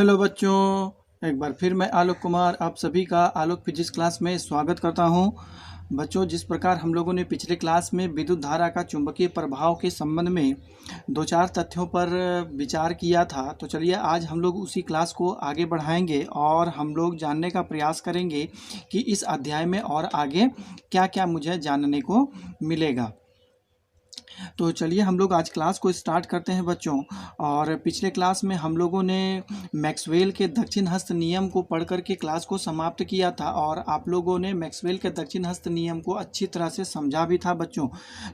Hello बच्चों, एक बार फिर मैं आलोक कुमार आप सभी का आलोक फिजिक्स क्लास में स्वागत करता हूं। बच्चों, जिस प्रकार हम लोगों ने पिछले क्लास में विद्युत धारा का चुंबकीय प्रभाव के संबंध में दो चार तथ्यों पर विचार किया था, तो चलिए आज हम लोग उसी क्लास को आगे बढ़ाएंगे और हम लोग जानने का प्रयास करेंगे कि इस अध्याय में और आगे क्या क्या मुझे जानने को मिलेगा। तो चलिए हम लोग आज क्लास को स्टार्ट करते हैं बच्चों। और पिछले क्लास में हम लोगों ने मैक्सवेल के दक्षिण हस्त नियम को पढ़ कर के क्लास को समाप्त किया था और आप लोगों ने मैक्सवेल के दक्षिण हस्त नियम को अच्छी तरह से समझा भी था बच्चों।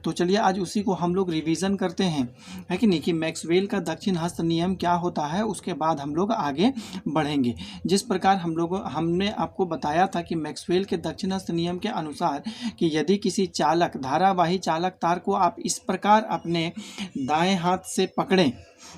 तो चलिए आज उसी को हम लोग रिवीजन करते हैं, है कि नहीं, कि मैक्सवेल का दक्षिण हस्त नियम क्या होता है, उसके बाद हम लोग आगे बढ़ेंगे। जिस प्रकार हमने आपको बताया था कि मैक्सवेल के दक्षिण हस्त नियम के अनुसार कि यदि किसी चालक धारावाही चालक तार को आप इस प्रकार अपने दाएं हाथ से पकड़ें,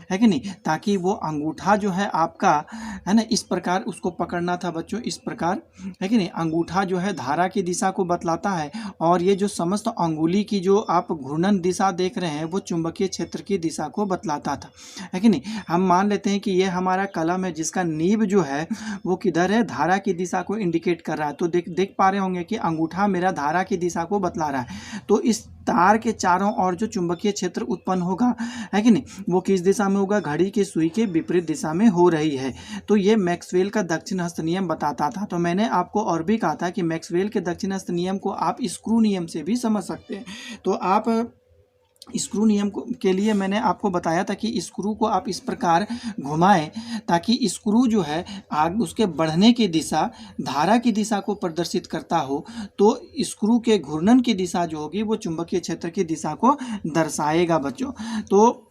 है कि नहीं, ताकि वो अंगूठा जो है आपका, है ना, इस प्रकार उसको पकड़ना था बच्चों, इस प्रकार, है कि नहीं। अंगूठा जो है धारा की दिशा को बतलाता है और ये जो समस्त अंगुली की जो आप घूर्णन दिशा देख रहे हैं वो चुंबकीय क्षेत्र की दिशा को बतलाता था, है कि नहीं। हम मान लेते हैं कि ये हमारा कलम है जिसका नीब जो है वो किधर है, धारा की दिशा को इंडिकेट कर रहा है। तो देख पा रहे होंगे कि अंगूठा मेरा धारा की दिशा को बतला रहा है। तो इस तार के चारों ओर जो चुंबकीय क्षेत्र उत्पन्न होगा, है कि नहीं, वो किस दिशा में होगा, घड़ी की सुई के विपरीत दिशा में हो रही है। तो ये मैक्सवेल का दक्षिण हस्त नियम बताता था। तो मैंने आपको और भी कहा था कि मैक्सवेल के दक्षिण हस्त नियम को आप स्क्रू नियम से भी समझ सकते हैं। तो आप स्क्रू नियम के लिए मैंने आपको बताया था कि स्क्रू को आप इस प्रकार घुमाएं ताकि स्क्रू जो है आग उसके बढ़ने की दिशा धारा की दिशा को प्रदर्शित करता हो, तो स्क्रू के घूर्णन की दिशा जो होगी वो चुंबकीय क्षेत्र की दिशा को दर्शाएगा बच्चों। तो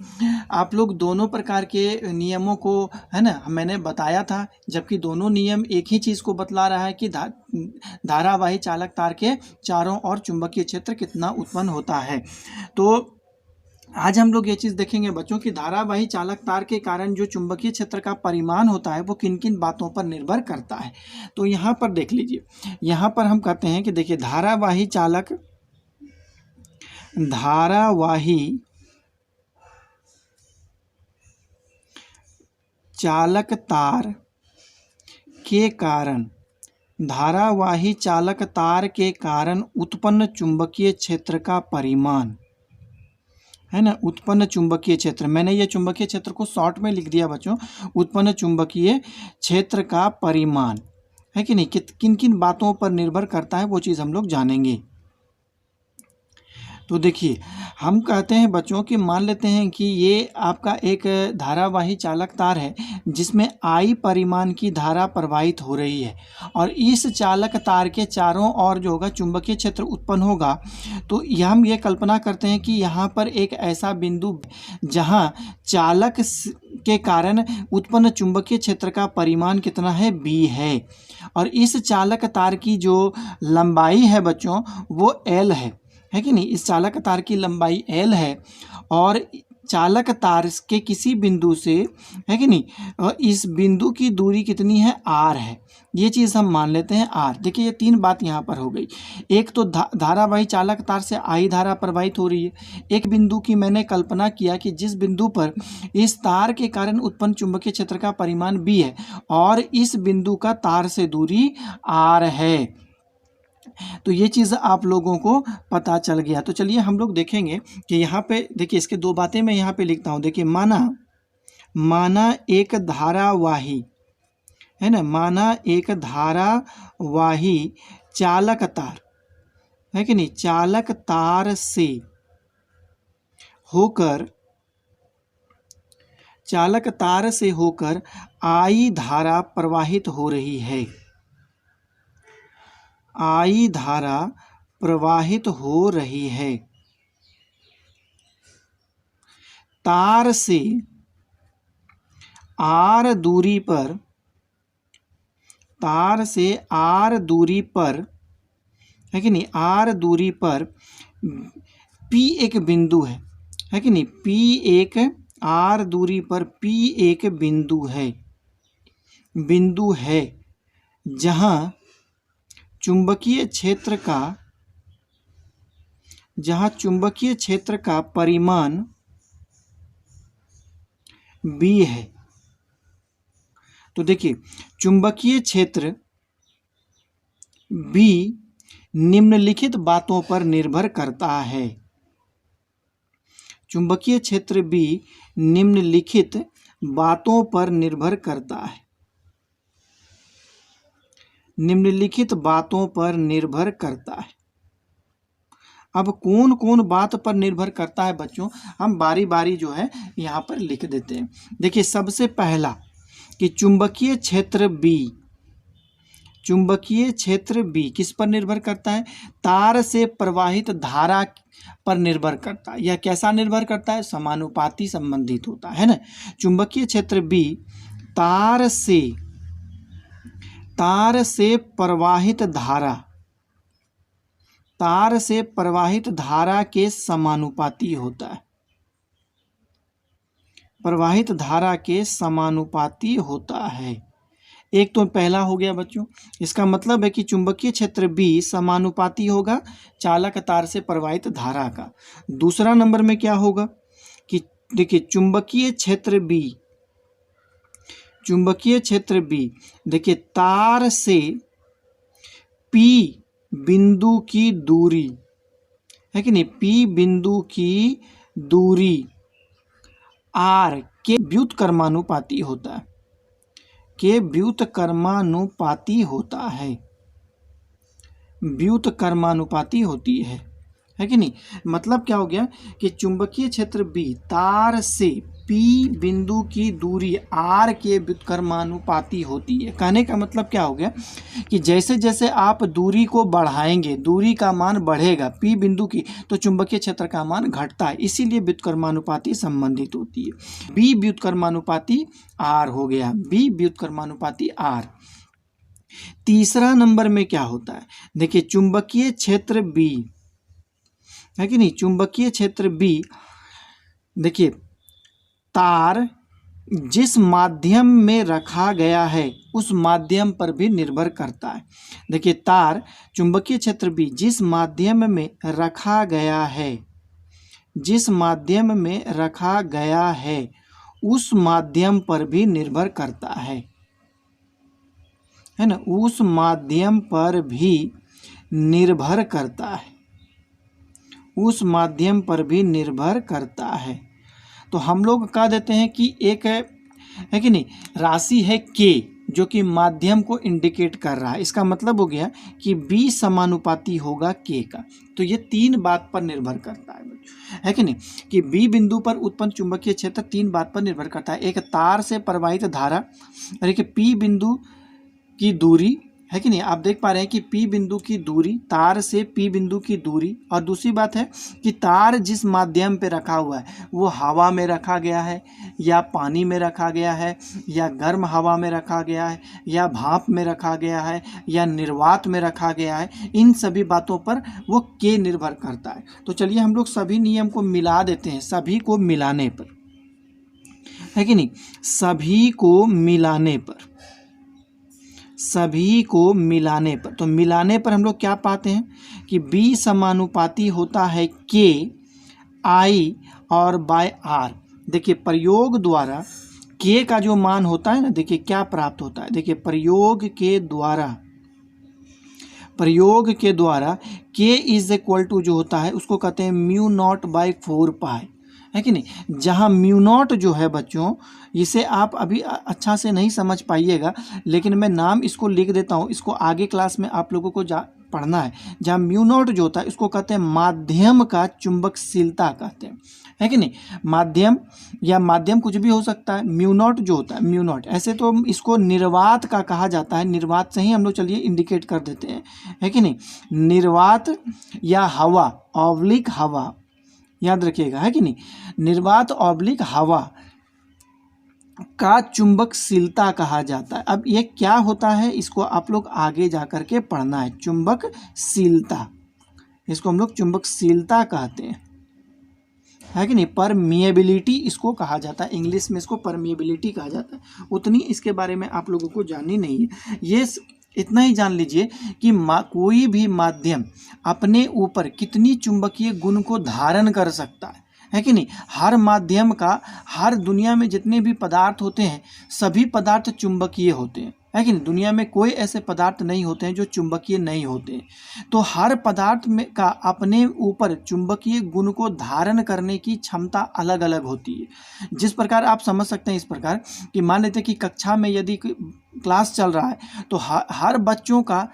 आप लोग दोनों प्रकार के नियमों को, है ना, मैंने बताया था, जबकि दोनों नियम एक ही चीज़ को बतला रहा है कि धारावाही चालक तार के चारों ओर चुंबकीय क्षेत्र कितना उत्पन्न होता है। तो आज हम लोग ये चीज़ देखेंगे बच्चों कि धारावाही चालक तार के कारण जो चुंबकीय क्षेत्र का परिमाण होता है वो किन किन बातों पर निर्भर करता है। तो यहाँ पर देख लीजिए, यहाँ पर हम कहते हैं कि देखिए धारावाही चालक तार के कारण, धारावाही चालक तार के कारण उत्पन्न चुंबकीय क्षेत्र का परिमाण, है ना, उत्पन्न चुंबकीय क्षेत्र, मैंने ये चुंबकीय क्षेत्र को शॉर्ट में लिख दिया बच्चों, उत्पन्न चुंबकीय क्षेत्र का परिमाण, है कि नहीं, किन किन बातों पर निर्भर करता है वो चीज़ हम लोग जानेंगे। तो देखिए हम कहते हैं बच्चों कि मान लेते हैं कि ये आपका एक धारावाही चालक तार है जिसमें I परिमाण की धारा प्रवाहित हो रही है और इस चालक तार के चारों ओर जो होगा चुंबकीय क्षेत्र उत्पन्न होगा। तो हम ये कल्पना करते हैं कि यहाँ पर एक ऐसा बिंदु जहाँ चालक के कारण उत्पन्न चुंबकीय क्षेत्र का परिमाण कितना है, B है, और इस चालक तार की जो लंबाई है बच्चों वो L है कि नहीं, इस चालक तार की लंबाई L है और चालक तार के किसी बिंदु से, है कि नहीं, और इस बिंदु की दूरी कितनी है, R है। ये चीज़ हम मान लेते हैं R। देखिए ये तीन बात यहाँ पर हो गई। एक तो धारावाही चालक तार से I धारा प्रवाहित हो रही है। एक बिंदु की मैंने कल्पना किया कि जिस बिंदु पर इस तार के कारण उत्पन्न चुंबकीय क्षेत्र का परिमाण B है और इस बिंदु का तार से दूरी R है। तो ये चीज़ आप लोगों को पता चल गया। तो चलिए हम लोग देखेंगे कि यहाँ पे देखिए इसके दो बातें मैं यहाँ पे लिखता हूँ। देखिए माना एक धारावाही, है ना, माना एक धारावाही चालक तार, है कि नहीं, चालक तार से होकर I धारा प्रवाहित हो रही है, I धारा प्रवाहित हो रही है। तार से R दूरी पर, है कि नहीं, R दूरी पर P एक बिंदु है कि नहीं, R दूरी पर P एक बिंदु है जहाँ चुंबकीय क्षेत्र का परिमाण B है। तो देखिए चुंबकीय क्षेत्र बी निम्नलिखित बातों पर निर्भर करता है। चुंबकीय क्षेत्र बी निम्नलिखित बातों पर निर्भर करता है। निम्नलिखित बातों पर निर्भर करता है। अब कौन कौन बात पर निर्भर करता है बच्चों, हम बारी बारी जो है यहाँ पर लिख देते हैं। देखिए सबसे पहला कि चुंबकीय क्षेत्र बी, चुंबकीय क्षेत्र बी किस पर निर्भर करता है? तार से प्रवाहित धारा पर निर्भर करता है। यह कैसा निर्भर करता है? समानुपाती संबंधित होता है ना। चुंबकीय क्षेत्र बी तार से प्रवाहित धारा, तार से प्रवाहित धारा के समानुपाती होता है। प्रवाहित धारा के समानुपाती होता है। एक तो पहला हो गया बच्चों, इसका मतलब है कि चुंबकीय क्षेत्र बी समानुपाती होगा चालक तार से प्रवाहित धारा का। दूसरा नंबर में क्या होगा कि देखिए चुंबकीय क्षेत्र बी देखिए तार से पी बिंदु की दूरी है कि नहीं, पी बिंदु की दूरी आर के व्युत्क्रमानुपाती होता है, के व्युत्क्रमानुपाती होता है, व्युत्क्रमानुपाती होती है कि नहीं। मतलब क्या हो गया कि चुंबकीय क्षेत्र बी तार से पी बिंदु की दूरी आर के व्युत्क्रमानुपाती होती है। कहने का मतलब क्या हो गया कि जैसे जैसे आप दूरी को बढ़ाएंगे, दूरी का मान बढ़ेगा पी बिंदु की, तो चुंबकीय क्षेत्र का मान घटता है, इसीलिए व्युत्क्रमानुपाती संबंधित होती है। बी व्युत्क्रमानुपाती आर हो गया, बी व्युत्क्रमानुपाती आर। तीसरा नंबर में क्या होता है? देखिए चुंबकीय क्षेत्र बी है कि नहीं, चुंबकीय क्षेत्र बी देखिए तार जिस माध्यम में रखा गया है उस माध्यम पर भी निर्भर करता है। देखिए तार चुंबकीय क्षेत्र बी जिस माध्यम में रखा गया है, जिस माध्यम में रखा गया है उस माध्यम पर भी निर्भर करता है ना, उस माध्यम पर भी निर्भर करता है, उस माध्यम पर भी निर्भर करता है। तो हम लोग कह देते हैं कि एक है कि नहीं राशि है के, जो कि माध्यम को इंडिकेट कर रहा है। इसका मतलब हो गया कि बी समानुपाती होगा के का। तो ये तीन बात पर निर्भर करता है बच्चों, है कि नहीं, कि बी बिंदु पर उत्पन्न चुंबकीय क्षेत्र तीन बात पर निर्भर करता है। एक तार से प्रवाहित धारा, और एक पी बिंदु की दूरी, है कि नहीं। आप देख पा रहे हैं कि पी बिंदु की दूरी, तार से पी बिंदु की दूरी, और दूसरी बात है कि तार जिस माध्यम पे रखा हुआ है वो हवा में रखा गया है या पानी में रखा गया है या गर्म हवा में रखा गया है या भाप में रखा गया है या निर्वात में रखा गया है, इन सभी बातों पर वो के निर्भर करता है। तो चलिए हम लोग सभी नियम को मिला देते हैं, सभी को मिलाने पर, है कि नहीं, सभी को मिलाने पर, सभी को मिलाने पर। तो मिलाने पर हम लोग क्या पाते हैं कि बी समानुपाती होता है के आई और बाय आर। देखिए प्रयोग द्वारा के का जो मान होता है ना, देखिए क्या प्राप्त होता है। देखिए प्रयोग के द्वारा के इज इक्वल टू जो होता है उसको कहते हैं म्यू नॉट बाई 4 पाई, है कि नहीं। जहाँ म्यू नॉट जो है बच्चों, इसे आप अभी अच्छा से नहीं समझ पाइएगा, लेकिन मैं नाम इसको लिख देता हूँ, इसको आगे क्लास में आप लोगों को पढ़ना है। जहाँ म्यू नॉट जो होता है इसको कहते हैं माध्यम का चुंबकशीलता कहते हैं, है कि नहीं। माध्यम या माध्यम कुछ भी हो सकता है। म्यू नॉट जो होता है, म्यू नॉट ऐसे तो इसको निर्वात का कहा जाता है, निर्वात से ही हम लोग चलिए इंडिकेट कर देते हैं, है कि नहीं। निर्वात या हवा ऑब्लिक हवा, याद रखिएगा, है कि नहीं। निर्वात ऑब्लिक हवा का चुंबकशीलता कहा जाता है। अब ये क्या होता है इसको आप लोग आगे जा कर के पढ़ना है। चुंबकशीलता, इसको हम लोग चुंबकशीलता कहते हैं, है कि नहीं। परमिएबिलिटी इसको कहा जाता है, इंग्लिश में इसको परमिएबिलिटी कहा जाता है। उतनी इसके बारे में आप लोगों को जाननी नहीं है। ये इतना ही जान लीजिए कि कोई भी माध्यम अपने ऊपर कितनी चुंबकीय गुण को धारण कर सकता है है कि नहीं। हर माध्यम का, हर दुनिया में जितने भी पदार्थ होते हैं सभी पदार्थ चुंबकीय होते हैं, है कि नहीं। दुनिया में कोई ऐसे पदार्थ नहीं होते हैं जो चुंबकीय नहीं होते हैं। तो हर पदार्थ में का अपने ऊपर चुंबकीय गुण को धारण करने की क्षमता अलग अलग होती है। जिस प्रकार आप समझ सकते हैं इस प्रकार कि मान लेते हैं कि कक्षा में यदि क्लास चल रहा है तो हर बच्चों का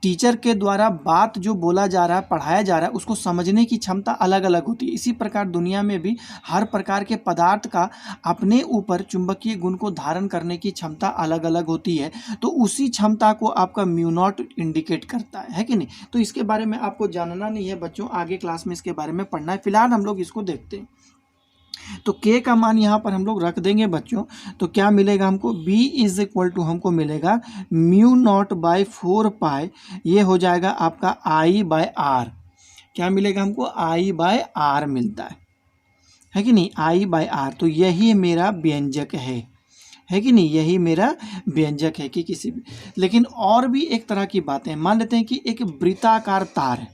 टीचर के द्वारा बात जो बोला जा रहा है, पढ़ाया जा रहा है, उसको समझने की क्षमता अलग अलग होती है। इसी प्रकार दुनिया में भी हर प्रकार के पदार्थ का अपने ऊपर चुंबकीय गुण को धारण करने की क्षमता अलग अलग होती है। तो उसी क्षमता को आपका म्यू नॉट इंडिकेट करता है कि नहीं। तो इसके बारे में आपको जानना नहीं है बच्चों, आगे क्लास में इसके बारे में पढ़ना है। फिलहाल हम लोग इसको देखते हैं। तो k का मान यहाँ पर हम लोग रख देंगे बच्चों। तो क्या मिलेगा हमको, b इज इक्वल टू हमको मिलेगा म्यू नॉट बाई 4 पाई, ये हो जाएगा आपका i बाय आर। क्या मिलेगा हमको, i बाय आर मिलता है कि नहीं, i बाय आर। तो यही मेरा व्यंजक है कि नहीं, यही मेरा व्यंजक है कि किसी भी। लेकिन और भी एक तरह की बातें, मान लेते हैं कि एक वृत्ताकार तार है।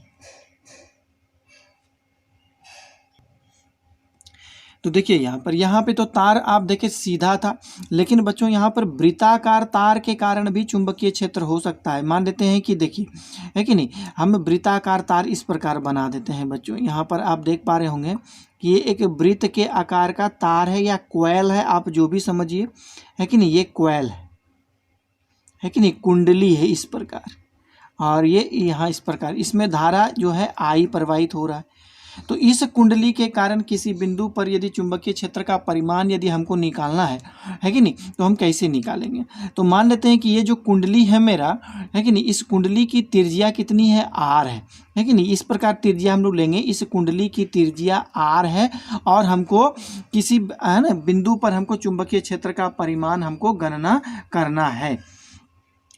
तो देखिए यहाँ पे तो तार आप देखिए सीधा था, लेकिन बच्चों यहाँ पर वृत्ताकार तार के कारण भी चुंबकीय क्षेत्र हो सकता है। मान लेते हैं कि देखिए, है कि नहीं, हम वृत्ताकार तार इस प्रकार बना देते हैं बच्चों। यहाँ पर आप देख पा रहे होंगे कि ये एक वृत्त के आकार का तार है या क्वैल है, आप जो भी समझिए, है कि नहीं। ये क्वैल है कि नहीं, कुंडली है इस प्रकार, और ये यहाँ इस प्रकार, इसमें धारा जो है आई प्रवाहित हो रहा है। तो इस कुंडली के कारण किसी बिंदु पर यदि चुंबकीय क्षेत्र का परिमाण यदि हमको निकालना है कि नहीं, तो हम कैसे निकालेंगे। तो मान लेते हैं कि ये जो कुंडली है मेरा, है कि नहीं, इस कुंडली की त्रिज्या कितनी है, आर है कि नहीं। इस प्रकार त्रिज्या हम लोग लेंगे, इस कुंडली की त्रिज्या आर है, और हमको किसी, है ना, बिंदु पर हमको चुंबकीय क्षेत्र का परिमाण हमको गणना करना है।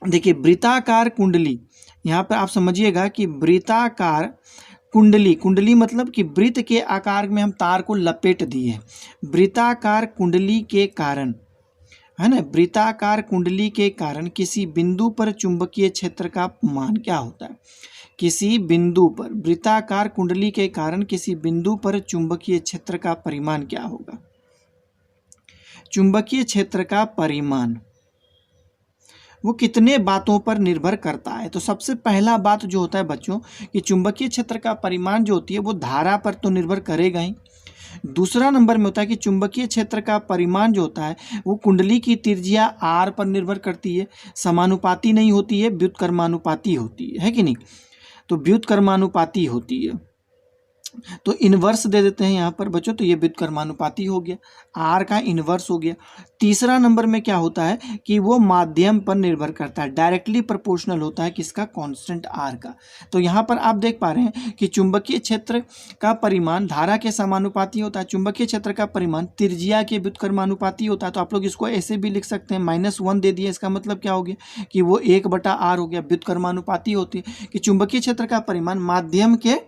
देखिए वृत्ताकार कुंडली, यहाँ पर आप समझिएगा कि वृत्ताकार कुंडली मतलब कि वृत्त के आकार में हम तार को लपेट दिए। वृत्ताकार कुंडली के कारण, है ना, वृत्ताकार कुंडली के कारण किसी बिंदु पर चुंबकीय क्षेत्र का मान क्या होता है। किसी बिंदु पर, वृत्ताकार कुंडली के कारण किसी बिंदु पर चुंबकीय क्षेत्र का परिमाण क्या होगा। चुंबकीय क्षेत्र का परिमाण वो कितने बातों पर निर्भर करता है। तो सबसे पहला बात जो होता है बच्चों कि चुंबकीय क्षेत्र का परिमाण जो होती है वो धारा पर तो निर्भर करेगा ही। दूसरा नंबर में होता है कि चुंबकीय क्षेत्र का परिमाण जो होता है वो कुंडली की त्रिज्या आर पर निर्भर करती है, समानुपाती नहीं होती है, व्युत्क्रमानुपाती होती है कि नहीं। तो व्युत्क्रमानुपाती होती है, तो इन्वर्स दे देते हैं यहाँ पर बच्चों। तो ये व्युत्क्रमानुपाती हो गया, आर का इन्वर्स हो गया। तीसरा नंबर में क्या होता है कि वो माध्यम पर निर्भर करता है, डायरेक्टली प्रोपोर्शनल होता है किसका, कांस्टेंट आर का। तो यहाँ पर आप देख पा रहे हैं कि चुंबकीय क्षेत्र का परिमाण धारा के समानुपाती होता है, चुंबकीय क्षेत्र का परिमाण त्रिज्या के व्युत्क्रमानुपाती होता है। तो आप लोग इसको ऐसे भी लिख सकते हैं, -1 दे दिए, इसका मतलब क्या हो गया कि वो 1/r हो गया, व्युत्क्रमानुपाती होती है कि चुंबकीय क्षेत्र का परिमाण माध्यम के,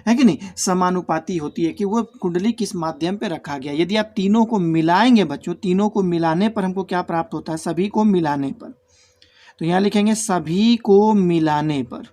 है कि नहीं, समानुपाती होती है कि वो कुंडली किस माध्यम पे रखा गया। यदि आप तीनों को मिलाएंगे बच्चों, तीनों को मिलाने पर हमको क्या प्राप्त होता है, सभी को मिलाने पर। तो यहाँ लिखेंगे सभी को मिलाने पर,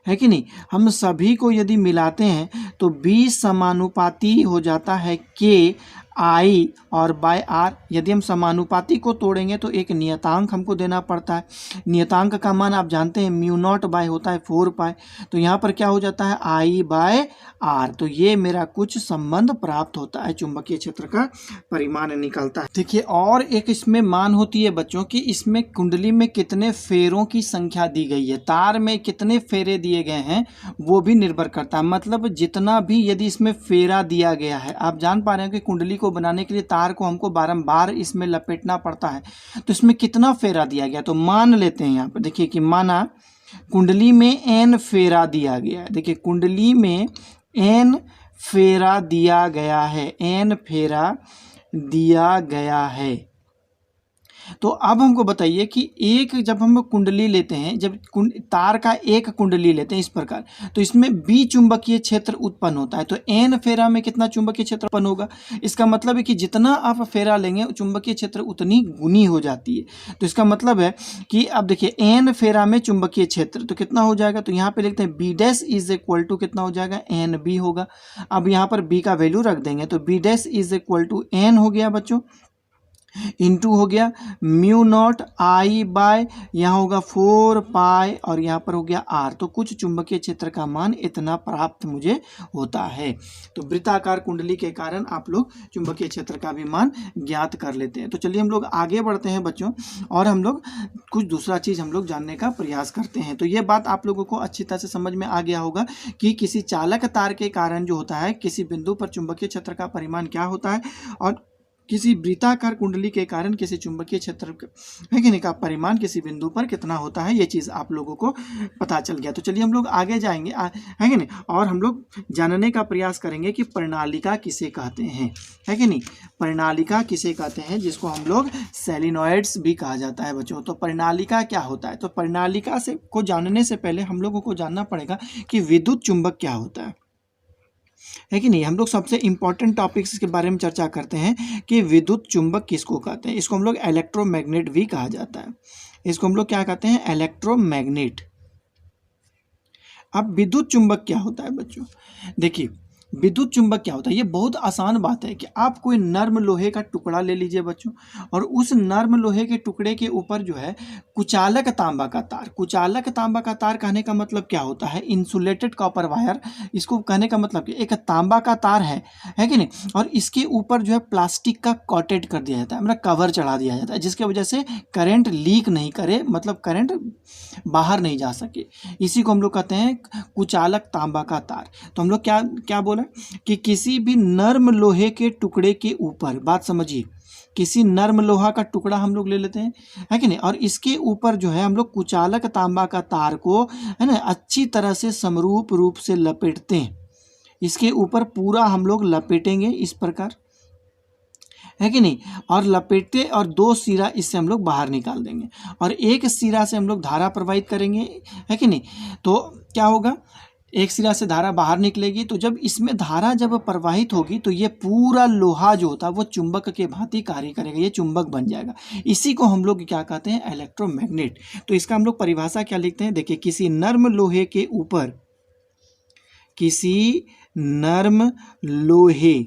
है कि नहीं। हम सभी को यदि मिलाते हैं तो B समानुपाती हो जाता है K I और बाय R। यदि हम समानुपाती को तोड़ेंगे तो एक नियतांक हमको देना पड़ता है। नियतांक का मान आप जानते हैं म्यू नॉट बाय होता है 4 पाई। तो यहाँ पर क्या हो जाता है I बाय R। तो ये मेरा कुछ संबंध प्राप्त होता है, चुंबकीय क्षेत्र का परिमाण निकलता है। देखिए और एक इसमें मान होती है बच्चों की, इसमें कुंडली में कितने फेरों की संख्या दी गई है, तार में कितने फेरे दिए गए हैं वो भी निर्भर करता है। मतलब जितना भी यदि इसमें फेरा दिया गया है, आप जान पा रहे हैं कि कुंडली को बनाने के लिए तार को हमको बारंबार इसमें लपेटना पड़ता है, तो इसमें कितना फेरा दिया गया। तो मान लेते हैं यहाँ पर, देखिए कि माना कुंडली में n फेरा दिया गया है। देखिए कुंडली में n फेरा दिया गया है, n फेरा दिया गया है। तो अब हमको बताइए कि एक जब हम कुंडली लेते हैं, जब तार का एक कुंडली लेते हैं इस प्रकार, तो इसमें बी चुंबकीय क्षेत्र उत्पन्न होता है। तो एन फेरा में कितना चुंबकीय क्षेत्र उत्पन्न होगा? इसका मतलब है कि जितना आप फेरा लेंगे चुंबकीय क्षेत्र उतनी गुनी हो जाती है। तो इसका मतलब है कि अब देखिए एन फेरा में चुंबकीय क्षेत्र तो कितना हो जाएगा, तो यहाँ पे लिखते हैं B dash is equal to कितना हो जाएगा, एन बी होगा। अब यहाँ पर बी का वैल्यू रख देंगे तो B dash is equal to N हो गया बच्चों, इंटू हो गया म्यू नॉट आई बाय यहाँ होगा 4 पाई और यहाँ पर हो गया आर। तो कुछ चुंबकीय क्षेत्र का मान इतना प्राप्त मुझे होता है। तो वृत्ताकार कुंडली के कारण आप लोग चुंबकीय क्षेत्र का भी मान ज्ञात कर लेते हैं। तो चलिए हम लोग आगे बढ़ते हैं बच्चों, और हम लोग कुछ दूसरा चीज़ हम लोग जानने का प्रयास करते हैं। तो ये बात आप लोगों को अच्छी तरह से समझ में आ गया होगा कि किसी चालक तार के कारण जो होता है किसी बिंदु पर चुंबकीय क्षेत्र का परिमाण क्या होता है, और किसी वृत्ताकार कुंडली के कारण किसी चुंबकीय क्षेत्र है कि नहीं का परिमाण किसी बिंदु पर कितना होता है, ये चीज़ आप लोगों को पता चल गया। तो चलिए हम लोग आगे जाएंगे है कि नहीं, और हम लोग जानने का प्रयास करेंगे कि प्रणालिका किसे कहते हैं, है कि नहीं। प्रणालिका किसे कहते हैं, जिसको हम लोग सेलिनॉइड्स भी कहा जाता है बच्चों। तो प्रणालिका क्या होता है, तो प्रणालिका से को जानने से पहले हम लोगों को जानना पड़ेगा कि विद्युत चुंबक क्या होता है कि नहीं। हम लोग सबसे इंपॉर्टेंट टॉपिक्स के बारे में चर्चा करते हैं कि विद्युत चुंबक किसको कहते हैं। इसको हम लोग इलेक्ट्रोमैग्नेट भी कहा जाता है। इसको हम लोग क्या कहते हैं, इलेक्ट्रोमैग्नेट। अब विद्युत चुंबक क्या होता है बच्चों, देखिए विद्युत चुंबक क्या होता है, ये बहुत आसान बात है कि आप कोई नर्म लोहे का टुकड़ा ले लीजिए बच्चों, और उस नर्म लोहे के टुकड़े के ऊपर जो है कुचालक तांबा का तार, कुचालक तांबा का तार कहने का मतलब क्या होता है, इंसुलेटेड कॉपर वायर। इसको कहने का मतलब कि एक तांबा का तार है कि नहीं, और इसके ऊपर जो है प्लास्टिक का कॉटेड कर दिया जाता है, मतलब कवर चढ़ा दिया जाता है, जिसकी वजह से करंट लीक नहीं करे, मतलब करंट बाहर नहीं जा सके। इसी को हम लोग कहते हैं कुचालक तांबा का तार। तो हम लोग क्या क्या बोले कि किसी भी नर्म लोहे के टुकड़े के ऊपर, बात समझिए, किसी नर्म लोहा का टुकड़ा हम लोग ले लेते हैं, है कि नहीं, और इसके ऊपर जो है हम लोग कुचालक तांबा का तार को, है ना, अच्छी तरह से समरूप रूप से लपेटते हैं। इसके ऊपर पूरा हम लोग लपेटेंगे इस प्रकार, है कि नहीं, और लपेटते और दो सिरा इससे हम लोग बाहर निकाल देंगे, और एक सिरा से हम लोग धारा प्रवाहित करेंगे, है कि नहीं। तो क्या होगा, एक सिरा से धारा बाहर निकलेगी, तो जब इसमें धारा जब प्रवाहित होगी तो ये पूरा लोहा जो होता है वो चुंबक के भांति कार्य करेगा, ये चुंबक बन जाएगा। इसी को हम लोग क्या कहते हैं, इलेक्ट्रोमैग्नेट। तो इसका हम लोग परिभाषा क्या लिखते हैं, देखिए किसी नर्म लोहे के ऊपर, किसी नर्म लोहे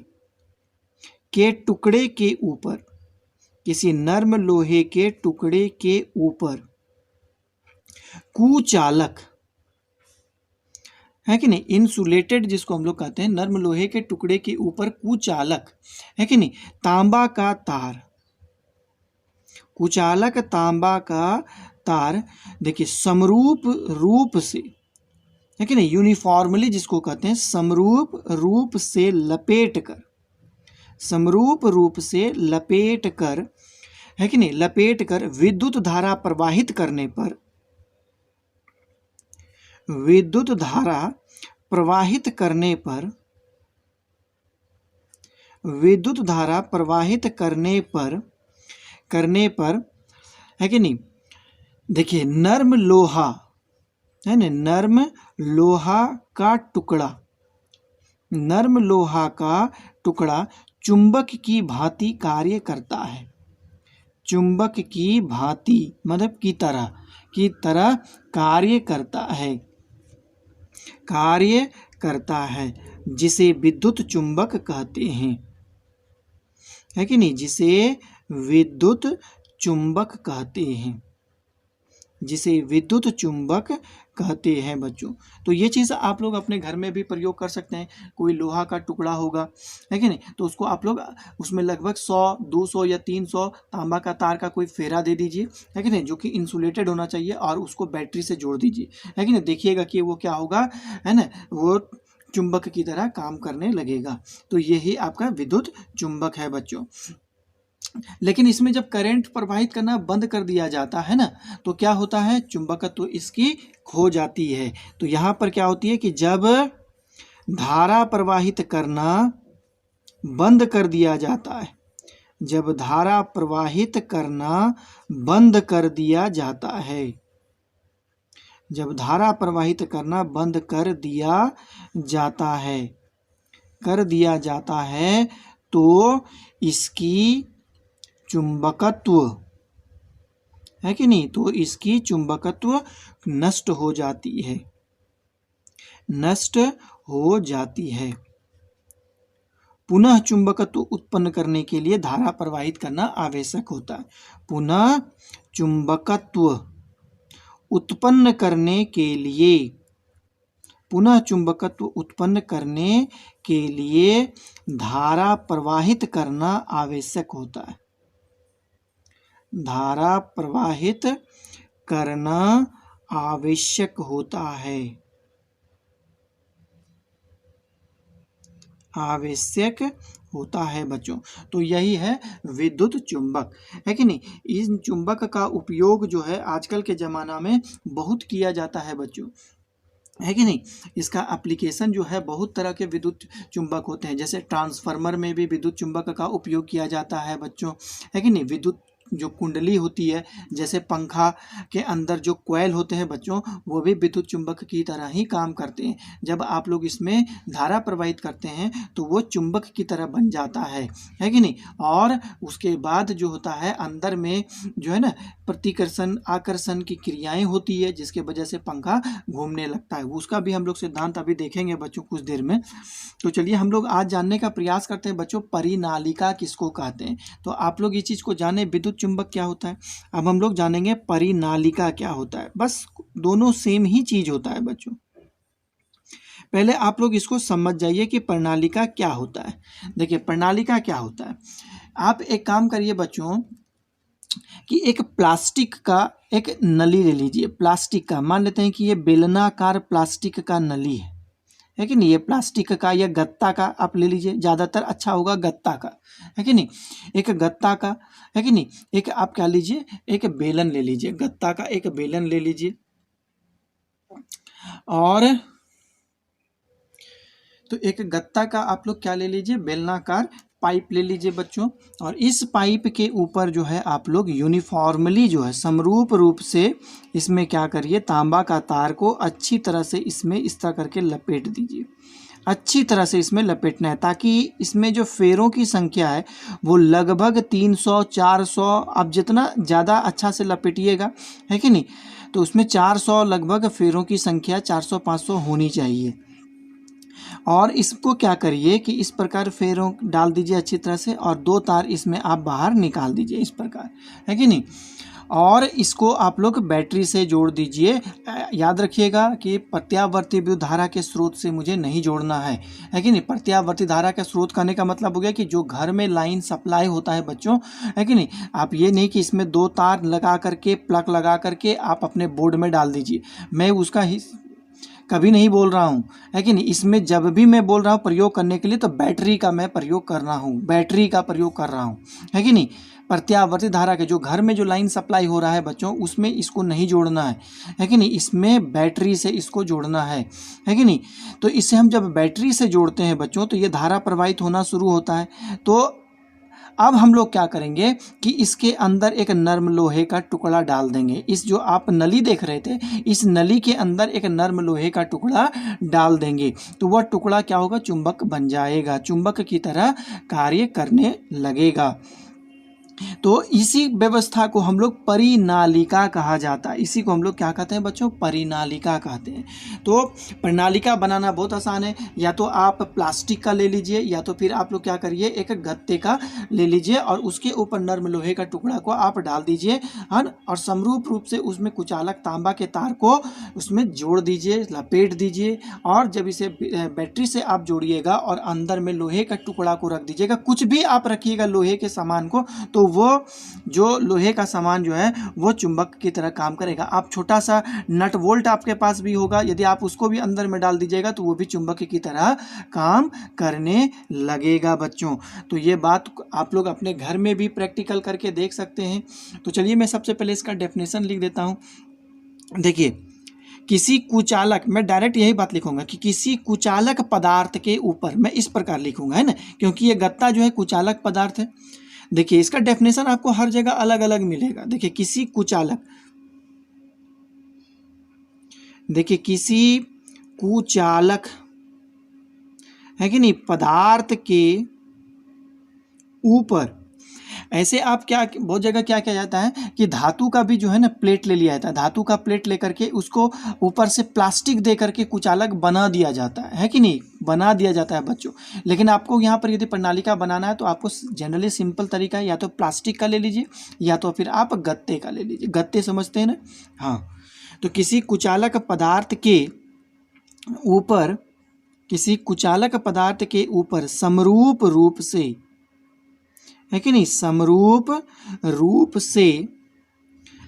के टुकड़े के ऊपर, किसी नर्म लोहे के टुकड़े के ऊपर कुचालक, है कि नहीं, इंसुलेटेड जिसको हम लोग कहते हैं, नर्म लोहे के टुकड़े के ऊपर कुचालक, है कि नहीं, तांबा का तार, कुचालक तांबा का तार, देखिए समरूप रूप से, है कि नहीं, यूनिफॉर्मली जिसको कहते हैं, समरूप रूप से लपेट कर, समरूप रूप से लपेट कर, है कि नहीं, लपेट कर विद्युत धारा प्रवाहित करने पर, विद्युत धारा प्रवाहित करने पर, विद्युत धारा प्रवाहित करने पर है कि नहीं, देखिए नर्म लोहा, है ना, नर्म लोहा का टुकड़ा, नर्म लोहा का टुकड़ा चुंबक की भांति कार्य करता है, चुंबक की भांति मतलब की तरह कार्य करता है, जिसे विद्युत चुंबक कहते हैं, है कि नहीं, जिसे विद्युत चुंबक कहते हैं, जिसे विद्युत चुंबक कहते हैं बच्चों। तो ये चीज़ आप लोग अपने घर में भी प्रयोग कर सकते हैं। कोई लोहा का टुकड़ा होगा, है कि नहीं, तो उसको आप लोग उसमें लगभग 100, 200 या 300 तांबा का तार का कोई फेरा दे दीजिए, है कि नहीं, जो कि इंसुलेटेड होना चाहिए, और उसको बैटरी से जोड़ दीजिए, है कि नहीं। देखिएगा कि वो क्या होगा, है ना, वो चुंबक की तरह काम करने लगेगा। तो यही आपका विद्युत चुंबक है बच्चों। लेकिन इसमें जब करंट प्रवाहित करना बंद कर दिया जाता है ना, तो क्या होता है, चुंबकत्व इसकी खो जाती है। तो यहाँ पर क्या होती है कि जब धारा प्रवाहित करना बंद कर दिया जाता है, जब धारा प्रवाहित करना बंद कर दिया जाता है। जब धारा प्रवाहित करना बंद कर दिया जाता है तो इसकी चुंबकत्व है कि नहीं, तो इसकी चुंबकत्व नष्ट हो जाती है। पुनः चुंबकत्व उत्पन्न करने के लिए धारा प्रवाहित करना आवश्यक होता है। पुनः चुंबकत्व उत्पन्न करने के लिए धारा प्रवाहित करना आवश्यक होता है। धारा प्रवाहित करना आवश्यक होता है बच्चों। तो यही है विद्युत चुंबक, है कि नहीं। इस चुंबक का उपयोग जो है आजकल के ज़माना में बहुत किया जाता है बच्चों, है कि नहीं। इसका एप्लीकेशन जो है बहुत तरह के विद्युत चुंबक होते हैं, जैसे ट्रांसफार्मर में भी विद्युत चुंबक का उपयोग किया जाता है बच्चों, है कि नहीं। विद्युत जो कुंडली होती है, जैसे पंखा के अंदर जो कॉइल होते हैं बच्चों, वो भी विद्युत चुंबक की तरह ही काम करते हैं। जब आप लोग इसमें धारा प्रवाहित करते हैं तो वो चुंबक की तरह बन जाता है कि नहीं। और उसके बाद जो होता है अंदर में जो है ना प्रतिकर्षण आकर्षण की क्रियाएं होती है, जिसके वजह से पंखा घूमने लगता है। उसका भी हम लोग सिद्धांत अभी देखेंगे बच्चों कुछ देर में। तो चलिए हम लोग आज जानने का प्रयास करते हैं बच्चों, परिनालिका किसको कहते हैं। तो आप लोग ये चीज़ को जाने विद्युत चुंबक क्या होता है, अब हम लोग जानेंगे परिनालिका क्या होता है। बस दोनों सेम ही चीज होता है बच्चों। पहले आप लोग इसको समझ जाइए कि परिनालिका क्या होता है। देखिए परिनालिका क्या होता है, आप एक काम करिए बच्चों कि एक प्लास्टिक का एक नली ले लीजिए। प्लास्टिक का मान लेते हैं कि ये बेलनाकार प्लास्टिक का नली है कि नहीं। ये प्लास्टिक का या गत्ता का आप ले लीजिए, ज़्यादातर अच्छा होगा गत्ता का, है कि नहीं। एक गत्ता का, है कि नहीं। एक आप क्या लीजिए, एक बेलन ले लीजिए, गत्ता का एक बेलन ले लीजिए। और तो एक गत्ता का आप लोग क्या ले लीजिए, बेलनाकार पाइप ले लीजिए बच्चों। और इस पाइप के ऊपर जो है आप लोग यूनिफॉर्मली जो है समरूप रूप से इसमें क्या करिए, तांबा का तार को अच्छी तरह से इसमें इस तरह करके लपेट दीजिए। अच्छी तरह से इसमें लपेटना है ताकि इसमें जो फेरों की संख्या है वो लगभग 300 400, आप जितना ज़्यादा अच्छा से लपेटिएगा, है कि नहीं, तो उसमें 400 लगभग फेरों की संख्या 400 500 होनी चाहिए। और इसको क्या करिए कि इस प्रकार फेरों डाल दीजिए अच्छी तरह से, और 2 तार इसमें आप बाहर निकाल दीजिए इस प्रकार, है कि नहीं। और इसको आप लोग बैटरी से जोड़ दीजिए। याद रखिएगा कि प्रत्यावर्ती विद्युत धारा के स्रोत से मुझे नहीं जोड़ना है कि नहीं। प्रत्यावर्ती धारा का स्रोत करने का मतलब हो गया कि जो घर में लाइन सप्लाई होता है बच्चों, है कि नहीं। आप ये नहीं कि इसमें 2 तार लगा करके प्लग लगा करके आप अपने बोर्ड में डाल दीजिए। मैं उसका कभी नहीं बोल रहा हूँ, है कि नहीं। इसमें जब भी मैं बोल रहा हूँ प्रयोग करने के लिए तो बैटरी का मैं प्रयोग कर रहा हूँ, बैटरी का प्रयोग कर रहा हूँ, है कि नहीं। प्रत्यावर्ती धारा के जो घर में जो लाइन सप्लाई हो रहा है बच्चों, उसमें इसको नहीं जोड़ना है कि नहीं। इसमें बैटरी से इसको जोड़ना है कि नहीं। तो इसे हम जब बैटरी से जोड़ते हैं बच्चों तो ये धारा प्रवाहित होना शुरू होता है। तो अब हम लोग क्या करेंगे कि इसके अंदर एक नर्म लोहे का टुकड़ा डाल देंगे। इस जो आप नली देख रहे थे, इस नली के अंदर एक नर्म लोहे का टुकड़ा डाल देंगे तो वह टुकड़ा क्या होगा, चुंबक बन जाएगा, चुंबक की तरह कार्य करने लगेगा। तो इसी व्यवस्था को हम लोग परिनालिका कहा जाता है। इसी को हम लोग क्या कहते हैं बच्चों, परिनालिका कहते हैं। तो परिनालिका बनाना बहुत आसान है। या तो आप प्लास्टिक का ले लीजिए, या तो फिर आप लोग क्या करिए, एक गत्ते का ले लीजिए और उसके ऊपर नर्म लोहे का टुकड़ा को आप डाल दीजिए, है ना। और समरूप रूप से उसमें कुचालक तांबा के तार को उसमें जोड़ दीजिए, लपेट दीजिए। और जब इसे बैटरी से आप जोड़िएगा और अंदर में लोहे का टुकड़ा को रख दीजिएगा, कुछ भी आप रखिएगा लोहे के सामान को, तो वो जो लोहे का सामान जो है वो चुंबक की तरह काम करेगा। आप छोटा सा नट बोल्ट आपके पास भी होगा, यदि आप उसको भी अंदर में डाल दीजिएगा तो वो भी चुंबक की तरह काम करने लगेगा बच्चों। तो ये बात आप लोग अपने घर में भी प्रैक्टिकल करके देख सकते हैं। तो चलिए मैं सबसे पहले इसका डेफिनेशन लिख देता हूँ। देखिए, किसी कुचालक, मैं डायरेक्ट यही बात लिखूंगा कि किसी कुचालक पदार्थ के ऊपर, मैं इस प्रकार लिखूंगा, है ना, क्योंकि ये गत्ता जो है कुचालक पदार्थ है। देखिए इसका डेफिनेशन आपको हर जगह अलग अलग मिलेगा। देखिए किसी कुचालक, देखिए किसी कुचालक है कि नहीं पदार्थ के ऊपर, ऐसे आप क्या बहुत जगह क्या किया जाता है कि धातु का भी जो है ना प्लेट ले लिया जाता है, धातु का प्लेट लेकर के उसको ऊपर से प्लास्टिक दे करके कुचालक बना दिया जाता है कि नहीं, बना दिया जाता है बच्चों। लेकिन आपको यहाँ पर यदि प्रणालिका बनाना है तो आपको जनरली सिंपल तरीका है, या तो प्लास्टिक का ले लीजिए या तो फिर आप गत्ते का ले लीजिए। गत्ते समझते हैं ना, हाँ। तो किसी कुचालक पदार्थ के ऊपर, किसी कुचालक पदार्थ के ऊपर समरूप रूप से, है कि नहीं, समरूप रूप से,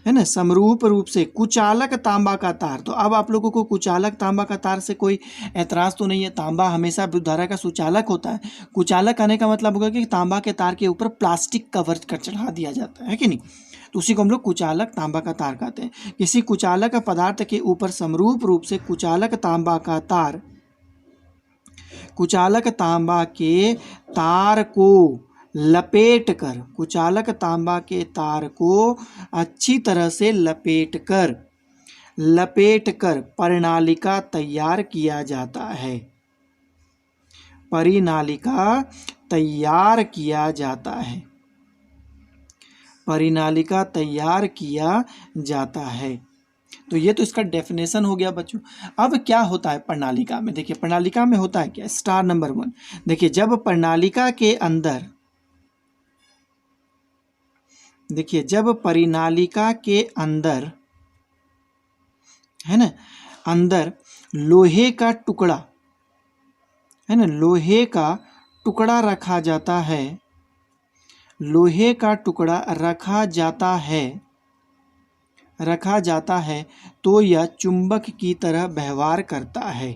है ना, समरूप रूप से कुचालक तांबा का तार। तो अब आप लोगों को कुचालक तांबा का तार से कोई ऐतराज़ तो नहीं है, तांबा हमेशा विद्युत धारा का सुचालक होता है। कुचालक आने का मतलब होगा कि तांबा के तार के ऊपर प्लास्टिक कवर कर चढ़ा दिया जाता है कि नहीं, तो उसी को हम लोग कुचालक तांबा का तार कहते हैं। किसी कुचालक पदार्थ के ऊपर समरूप रूप से कुचालक तांबा का तार, कुचालक तांबा के तार को लपेट कर, कुचालक तांबा के तार को अच्छी तरह से लपेट कर परिनालिका तैयार किया जाता है, परिनालिका तैयार किया जाता है, परिनालिका तैयार किया जाता है। तो ये तो इसका डेफिनेशन हो गया बच्चों। अब क्या होता है प्रणालिका में, देखिए प्रणालिका में होता है क्या, स्टार नंबर 1, देखिए जब प्रणालिका के अंदर, देखिए जब परिनालिका के अंदर, है ना, अंदर लोहे का टुकड़ा, है ना, लोहे का टुकड़ा रखा जाता है, लोहे का टुकड़ा रखा जाता है तो यह चुंबक की तरह व्यवहार करता है,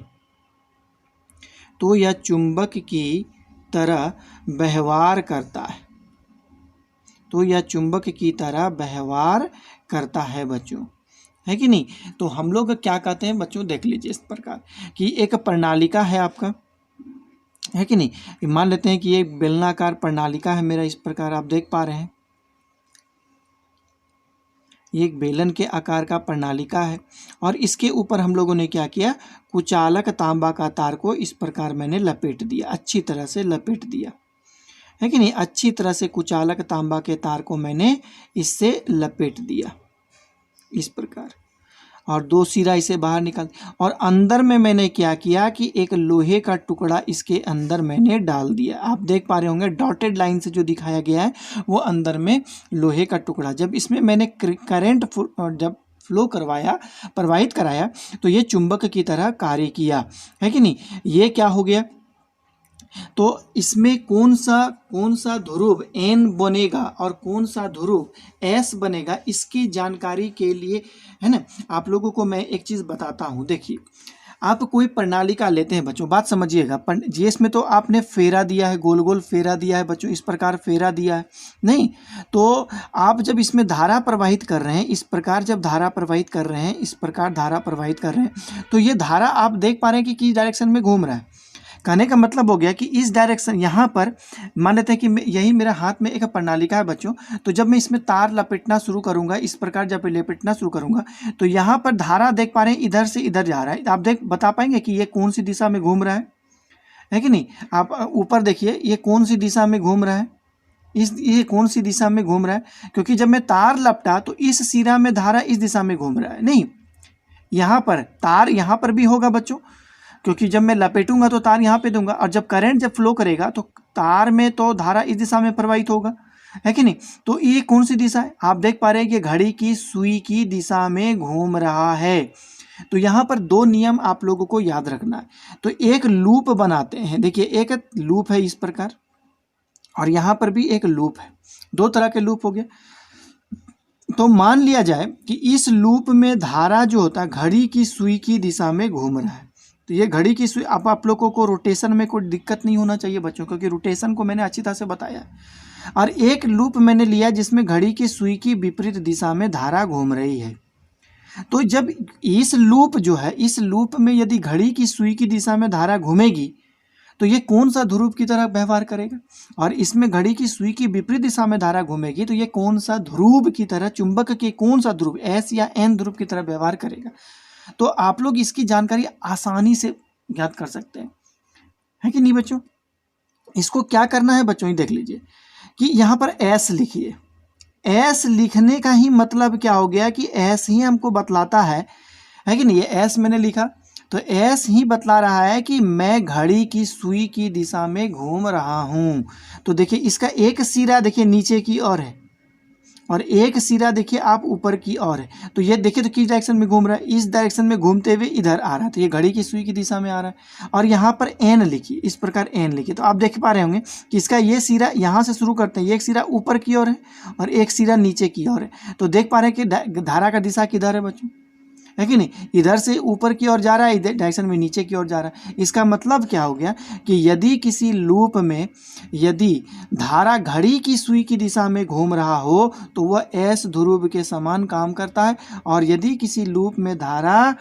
तो यह चुंबक की तरह व्यवहार करता है, तो यह चुंबक की तरह व्यवहार करता है बच्चों, है कि नहीं। तो हम लोग क्या कहते हैं बच्चों, देख लीजिए इस प्रकार कि एक प्रणालिका है आपका, है कि नहीं। मान लेते हैं कि ये बेलनाकार प्रणालिका है मेरा, इस प्रकार आप देख पा रहे हैं, ये एक बेलन के आकार का प्रणालिका है और इसके ऊपर हम लोगों ने क्या किया, कुचालक तांबा का तार को इस प्रकार मैंने लपेट दिया, अच्छी तरह से लपेट दिया, है कि नहीं, अच्छी तरह से कुचालक तांबा के तार को मैंने इससे लपेट दिया इस प्रकार, और 2 सिरा इसे बाहर निकाल, और अंदर में मैंने क्या किया कि एक लोहे का टुकड़ा इसके अंदर मैंने डाल दिया। आप देख पा रहे होंगे डॉटेड लाइन से जो दिखाया गया है वो अंदर में लोहे का टुकड़ा, जब इसमें मैंने करंट जब फ्लो करवाया, प्रवाहित कराया तो ये चुंबक की तरह कार्य किया, है कि नहीं। ये क्या हो गया, तो इसमें कौन सा ध्रुव N बनेगा और कौन सा ध्रुव S बनेगा, इसकी जानकारी के लिए, है ना, आप लोगों को मैं एक चीज़ बताता हूँ। देखिए आप कोई प्रणालिका लेते हैं बच्चों, बात समझिएगा, जीएस में तो आपने फेरा दिया है, गोल गोल फेरा दिया है बच्चों, इस प्रकार फेरा दिया है नहीं, तो आप जब इसमें धारा प्रवाहित कर रहे हैं, इस प्रकार जब धारा प्रवाहित कर रहे हैं, इस प्रकार धारा प्रवाहित कर रहे हैं, तो ये धारा आप देख पा रहे हैं कि किस डायरेक्शन में घूम रहा है। कहने का मतलब हो गया कि इस डायरेक्शन, यहाँ पर मान लेते हैं कि यही मेरा हाथ में एक प्रणालिका है बच्चों, तो जब मैं इसमें तार लपेटना शुरू करूँगा, इस प्रकार जब लपेटना शुरू करूँगा तो यहाँ पर धारा देख पा रहे हैं इधर से इधर जा रहा है। आप बता पाएंगे कि ये कौन सी दिशा में घूम रहा है कि नहीं। आप ऊपर देखिए ये कौन सी दिशा में घूम रहा है, ये कौन सी दिशा में घूम रहा है, क्योंकि जब मैं तार लपटा तो इस सिरा में धारा इस दिशा में घूम रहा है, नहीं, यहाँ पर तार यहाँ पर भी होगा बच्चों, क्योंकि जब मैं लपेटूंगा तो तार यहाँ पे दूंगा, और जब करंट जब फ्लो करेगा तो तार में तो धारा इस दिशा में प्रवाहित होगा, है कि नहीं। तो ये कौन सी दिशा है, आप देख पा रहे हैं कि घड़ी की सुई की दिशा में घूम रहा है। तो यहाँ पर 2 नियम आप लोगों को याद रखना है। तो एक लूप बनाते हैं, देखिए एक लूप है इस प्रकार और यहाँ पर भी एक लूप है, 2 तरह के लूप हो गए। तो मान लिया जाए कि इस लूप में धारा जो होता है घड़ी की सुई की दिशा में घूम रहा है, तो ये घड़ी की सुई, अब आप लोगों को रोटेशन में कोई दिक्कत नहीं होना चाहिए बच्चों, क्योंकि रोटेशन को मैंने अच्छी तरह से बताया है। और एक लूप मैंने लिया जिसमें घड़ी की सुई की विपरीत दिशा में धारा घूम रही है। तो जब इस लूप जो है, इस लूप में यदि घड़ी की सुई की दिशा में धारा घूमेगी तो ये कौन सा ध्रुव की तरह व्यवहार करेगा, और इसमें घड़ी की सुई की विपरीत दिशा में धारा घूमेगी तो ये कौन सा ध्रुव की तरह, चुंबक के कौन सा ध्रुव, एस या एन ध्रुव की तरह व्यवहार करेगा। तो आप लोग इसकी जानकारी आसानी से ज्ञात कर सकते हैं, है कि नहीं बच्चों। इसको क्या करना है बच्चों, ये देख लीजिए कि यहाँ पर एस लिखिए। एस लिखने का ही मतलब क्या हो गया कि एस ही हमको बतलाता है कि नहीं। ये एस मैंने लिखा तो एस ही बतला रहा है कि मैं घड़ी की सुई की दिशा में घूम रहा हूँ। तो देखिए इसका एक सिरा देखिए नीचे की ओर है और एक सिरा देखिए आप ऊपर की ओर है। तो ये देखिए तो किस डायरेक्शन में घूम रहा है, इस डायरेक्शन में घूमते हुए इधर आ रहा है। तो ये घड़ी की सुई की दिशा में आ रहा है। और यहाँ पर एन लिखिए, इस प्रकार एन लिखिए। तो आप देख पा रहे होंगे कि इसका ये सिरा यहाँ से शुरू करते हैं, ये एक सिरा ऊपर की ओर है और एक सिरा नीचे की ओर है। तो देख पा रहे हैं कि धारा का दिशा किधर है बच्चों, है कि नहीं। इधर से ऊपर की ओर जा रहा है, इधर डायरेक्शन में नीचे की ओर जा रहा है। इसका मतलब क्या हो गया कि यदि किसी लूप में यदि धारा घड़ी की सुई की दिशा में घूम रहा हो तो वह एस ध्रुव के समान काम करता है, और यदि किसी लूप में धारा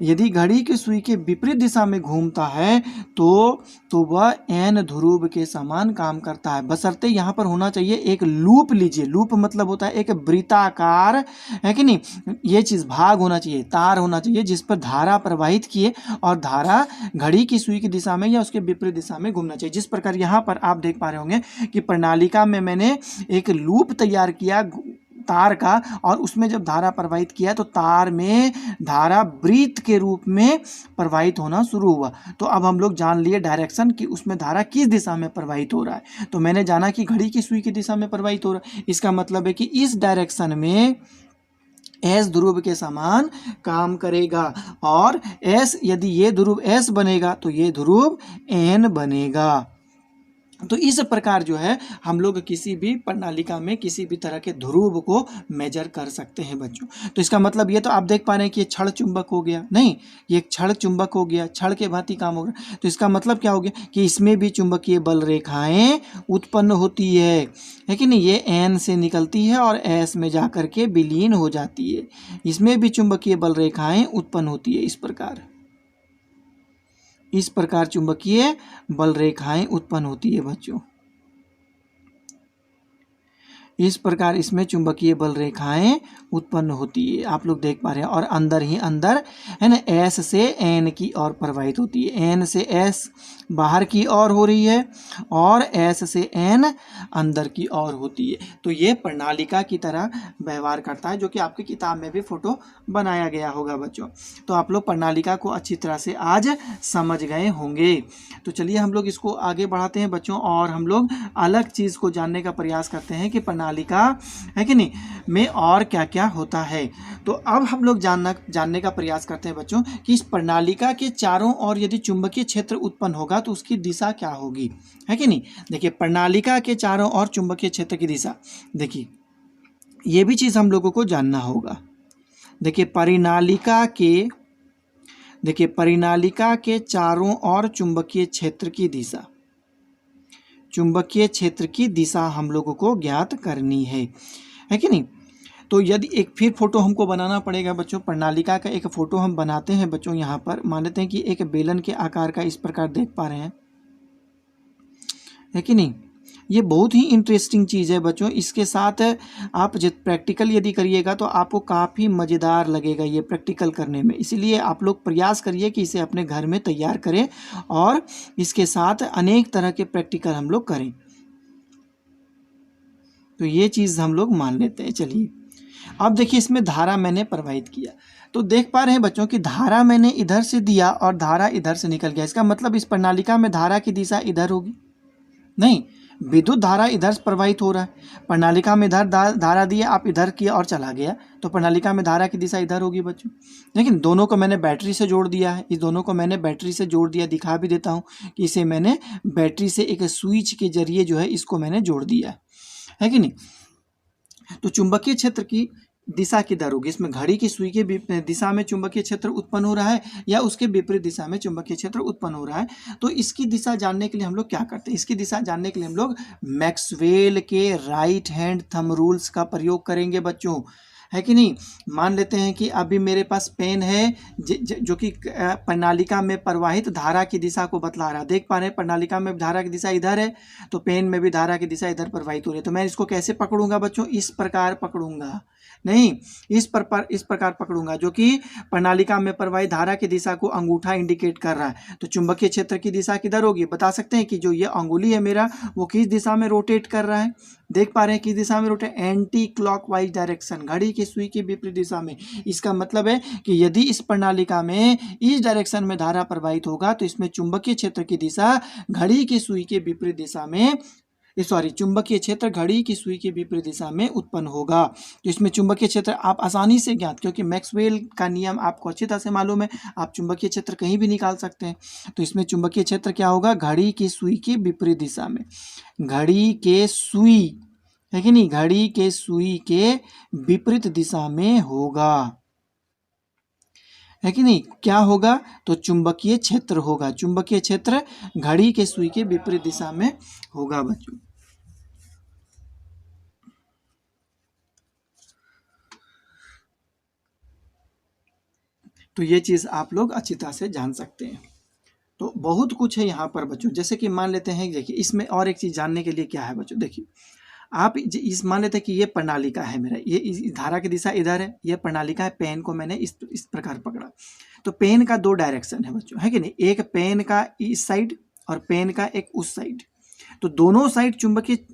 यदि घड़ी की सुई के विपरीत दिशा में घूमता है तो वह एन ध्रुव के समान काम करता है। बशर्ते यहाँ पर होना चाहिए एक लूप लीजिए, लूप मतलब होता है एक वृत्ताकार, है कि नहीं। ये चीज़ भाग होना चाहिए, तार होना चाहिए जिस पर धारा प्रवाहित किए और धारा घड़ी की सुई की दिशा में या उसके विपरीत दिशा में घूमना चाहिए। जिस प्रकार यहाँ पर आप देख पा रहे होंगे कि प्रणालिका में मैंने एक लूप तैयार किया तार का, और उसमें जब धारा प्रवाहित किया तो तार में धारा वृत्त के रूप में प्रवाहित होना शुरू हुआ। तो अब हम लोग जान लिए डायरेक्शन कि उसमें धारा किस दिशा में प्रवाहित हो रहा है। तो मैंने जाना कि घड़ी की सुई की दिशा में प्रवाहित हो रहा है। इसका मतलब है कि इस डायरेक्शन में एस ध्रुव के समान काम करेगा, और एस यदि ये ध्रुव एस बनेगा तो ये ध्रुव एन बनेगा। तो इस प्रकार जो है हम लोग किसी भी प्रणालिका में किसी भी तरह के ध्रुव को मेजर कर सकते हैं बच्चों। तो इसका मतलब ये तो आप देख पा रहे हैं कि ये क्षण चुंबक हो गया, नहीं ये एक क्षण चुंबक हो गया, क्षण के भांति काम हो गया। तो इसका मतलब क्या हो गया कि इसमें भी चुंबकीय बल रेखाएं उत्पन्न होती है कि नहीं। ये एन से निकलती है और एस में जा कर के विलीन हो जाती है। इसमें भी चुंबकीय बल रेखाएं उत्पन्न होती है। इस प्रकार चुंबकीय बल रेखाएं उत्पन्न होती है बच्चों। इस प्रकार इसमें चुंबकीय बल रेखाएं उत्पन्न होती है, आप लोग देख पा रहे हैं। और अंदर ही अंदर है ना, एस से एन की ओर प्रवाहित होती है। एन से एस बाहर की ओर हो रही है और एस से एन अंदर की ओर होती है। तो ये प्रणालिका की तरह व्यवहार करता है, जो कि आपकी किताब में भी फोटो बनाया गया होगा बच्चों। तो आप लोग प्रणालिका को अच्छी तरह से आज समझ गए होंगे। तो चलिए हम लोग इसको आगे बढ़ाते हैं बच्चों, और हम लोग अलग चीज़ को जानने का प्रयास करते हैं कि प्रणालिका है कि नहीं में और क्या क्या होता है। तो अब हम लोग जानने का प्रयास करते हैं बच्चों कि इस प्रणालिका के चारों ओर यदि चुंबकीय क्षेत्र उत्पन्न होगा तो उसकी दिशा क्या होगी, है कि नहीं। देखिए प्रणालिका के चारों ओर चुंबकीय क्षेत्र की दिशा, देखिए ये भी चीज़ हम लोगों को जानना होगा। देखिए परिनालिका के चारों ओर चुंबकीय क्षेत्र की दिशा, चुंबकीय क्षेत्र की दिशा हम लोगों को ज्ञात करनी है कि नहीं। तो यदि एक फिर फोटो हमको बनाना पड़ेगा बच्चों, प्रणालिका का एक फ़ोटो हम बनाते हैं बच्चों। यहाँ पर मान लेते हैं कि एक बेलन के आकार का इस प्रकार देख पा रहे हैं, है कि नहीं। ये बहुत ही इंटरेस्टिंग चीज़ है बच्चों। इसके साथ आप जब प्रैक्टिकल यदि करिएगा तो आपको काफ़ी मज़ेदार लगेगा ये प्रैक्टिकल करने में। इसीलिए आप लोग प्रयास करिए कि इसे अपने घर में तैयार करें और इसके साथ अनेक तरह के प्रैक्टिकल हम लोग करें। तो ये चीज़ हम लोग मान लेते हैं। चलिए अब देखिए इसमें धारा मैंने प्रवाहित किया, तो देख पा रहे हैं बच्चों कि धारा मैंने इधर से दिया और धारा इधर से निकल गया। इसका मतलब इस प्रणालिका में धारा की दिशा इधर होगी, नहीं विद्युत धारा इधर से प्रवाहित हो रहा है। प्रणालिका में इधर धारा दिया, आप इधर किया और चला गया, तो प्रणालिका में धारा की दिशा इधर होगी बच्चों। लेकिन दोनों को मैंने बैटरी से जोड़ दिया है, इस दोनों को मैंने बैटरी से जोड़ दिया। दिखा भी देता हूँ कि इसे मैंने बैटरी से एक स्विच के जरिए जो है इसको मैंने जोड़ दिया है कि नहीं। तो चुंबकीय क्षेत्र की दिशा किधर होगी, इसमें घड़ी की सुई के दिशा में चुंबकीय क्षेत्र उत्पन्न हो रहा है या उसके विपरीत दिशा में चुंबकीय क्षेत्र उत्पन्न हो रहा है। तो इसकी दिशा जानने के लिए हम लोग क्या करते हैं, इसकी दिशा जानने के लिए हम लोग मैक्सवेल के राइट हैंड थंब रूल्स का प्रयोग करेंगे बच्चों, है कि नहीं। मान लेते हैं कि अभी मेरे पास पेन है जो कि प्रणालिका में प्रवाहित धारा की दिशा को बतला रहा है। देख पा रहे हैं प्रणालिका में धारा की दिशा इधर है, तो पेन में भी धारा की दिशा इधर प्रवाहित हो रही है। तो मैं इसको कैसे पकड़ूंगा बच्चों, इस प्रकार पकड़ूंगा, नहीं इस प्रकार पकड़ूंगा, जो कि प्रणालिका में प्रवाहित धारा की दिशा को अंगूठा इंडिकेट कर रहा है। तो चुंबकीय क्षेत्र की दिशा किधर होगी, बता सकते हैं कि जो ये अंगुली है मेरा वो किस दिशा में रोटेट कर रहा है। देख पा रहे हैं किस दिशा में रोटेट, एंटी क्लॉकवाइज डायरेक्शन, घड़ी की सुई की विपरीत दिशा में। इसका मतलब है कि यदि इस प्रणालिका में इस डायरेक्शन में धारा प्रवाहित होगा तो इसमें चुंबकीय क्षेत्र की दिशा घड़ी की सुई के विपरीत दिशा में, चुंबकीय क्षेत्र घड़ी की सुई की विपरीत दिशा में उत्पन्न होगा। तो इसमें चुंबकीय क्षेत्र आप आसानी से ज्ञात, क्योंकि मैक्सवेल का नियम आपको अच्छी तरह से मालूम है, आप चुंबकीय क्षेत्र कहीं भी निकाल सकते हैं। तो इसमें चुंबकीय क्षेत्र क्या होगा, घड़ी की सुई की विपरीत दिशा में, घड़ी के सुई, है कि नहीं, घड़ी के सुई के विपरीत दिशा में होगा, है कि नहीं। क्या होगा, तो चुंबकीय क्षेत्र होगा, चुंबकीय क्षेत्र घड़ी के सुई के विपरीत दिशा में होगा बच्चों। तो ये चीज़ आप लोग अच्छी तरह से जान सकते हैं। तो बहुत कुछ है यहाँ पर बच्चों, जैसे कि मान लेते हैं, देखिए इसमें और एक चीज़ जानने के लिए क्या है बच्चों, देखिए आप इस मान लेते हैं कि ये प्रणालिका है मेरा, ये इस धारा की दिशा इधर है, ये प्रणालिका है, पेन को मैंने इस प्रकार पकड़ा। तो पेन का दो डायरेक्शन है बच्चों, है कि नहीं, एक पेन का इस साइड और पेन का एक उस साइड। तो दोनों साइड चुंबकीय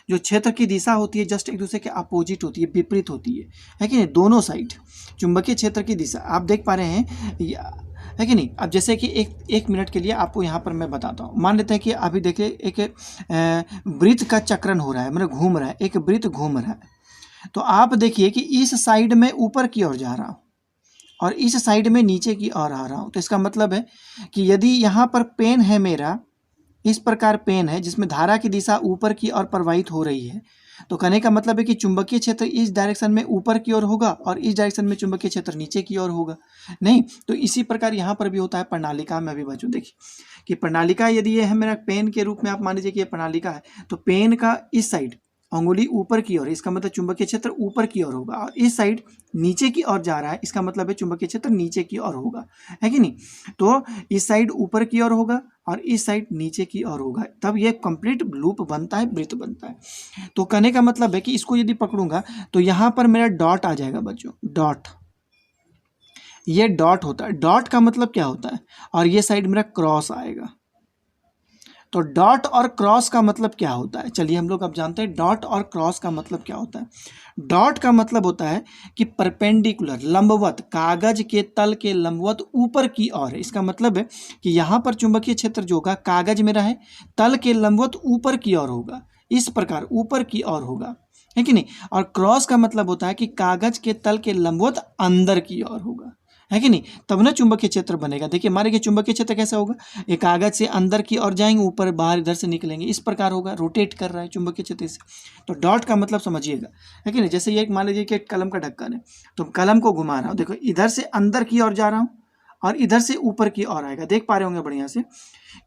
जो क्षेत्र की दिशा होती है जस्ट एक दूसरे के अपोजिट होती है, विपरीत होती है कि नहीं। दोनों साइड चुंबकीय क्षेत्र की दिशा आप देख पा रहे हैं, है कि नहीं। अब जैसे कि एक मिनट के लिए आपको यहाँ पर मैं बताता हूँ, मान लेते हैं कि अभी देखिए एक वृत्त का चक्रण हो रहा है, मतलब घूम रहा है, एक वृत्त घूम रहा है। तो आप देखिए कि इस साइड में ऊपर की ओर जा रहा हूँ और इस साइड में नीचे की ओर आ रहा हूँ। तो इसका मतलब है कि यदि यहाँ पर पेन है मेरा, इस प्रकार पेन है जिसमें धारा की दिशा ऊपर की ओर प्रवाहित हो रही है, तो कहने का मतलब है कि चुंबकीय क्षेत्र इस डायरेक्शन में ऊपर की ओर होगा और इस डायरेक्शन में चुंबकीय क्षेत्र नीचे की ओर होगा, नहीं। तो इसी प्रकार यहाँ पर भी होता है प्रणालिका में भी बच्चों। देखिए कि प्रणालिका यदि ये है मेरा पेन के रूप में, आप मान लीजिए कि ये प्रणालिका है, तो पेन का इस साइड अंगुली ऊपर की ओर, इसका मतलब चुंबकीय क्षेत्र ऊपर की ओर होगा, और इस साइड नीचे की ओर जा रहा है, इसका मतलब है चुंबकीय क्षेत्र नीचे की ओर होगा, है कि नहीं। तो इस साइड ऊपर की ओर होगा और इस साइड नीचे की ओर होगा, तब ये कंप्लीट लूप बनता है, वृत्त बनता है। तो कहने का मतलब है कि इसको यदि पकड़ूंगा तो यहाँ पर मेरा डॉट आ जाएगा बच्चों, डॉट, ये डॉट होता है। डॉट का मतलब क्या होता है, और ये साइड मेरा क्रॉस आएगा। तो डॉट और क्रॉस का मतलब क्या होता है, चलिए हम लोग अब जानते हैं डॉट और क्रॉस का मतलब क्या होता है। डॉट का मतलब होता है कि परपेंडिकुलर, लंबवत, कागज के तल के लंबवत ऊपर की ओर है। इसका मतलब है कि यहाँ पर चुंबकीय क्षेत्र जो होगा कागज मेरा है, तल के लंबवत ऊपर की ओर होगा, इस प्रकार ऊपर की ओर होगा, है कि नहीं। और क्रॉस का मतलब होता है कि कागज के तल के लंबवत अंदर की ओर होगा, है कि नहीं, तब ना चुंबकीय क्षेत्र बनेगा। देखिए हमारे के चुंबकीय क्षेत्र कैसा होगा, एक कागज से अंदर की ओर जाएंगे, ऊपर बाहर इधर से निकलेंगे, इस प्रकार होगा, रोटेट कर रहा है चुंबकीय क्षेत्र से। तो डॉट का मतलब समझिएगा, है कि नहीं। जैसे ये एक मान लीजिए कि एक कलम का ढक्कन है, तो कलम को घुमा रहा हूँ, देखो इधर से अंदर की ओर जा रहा हूँ और इधर से ऊपर की ओर आएगा। देख पा रहे होंगे बढ़िया से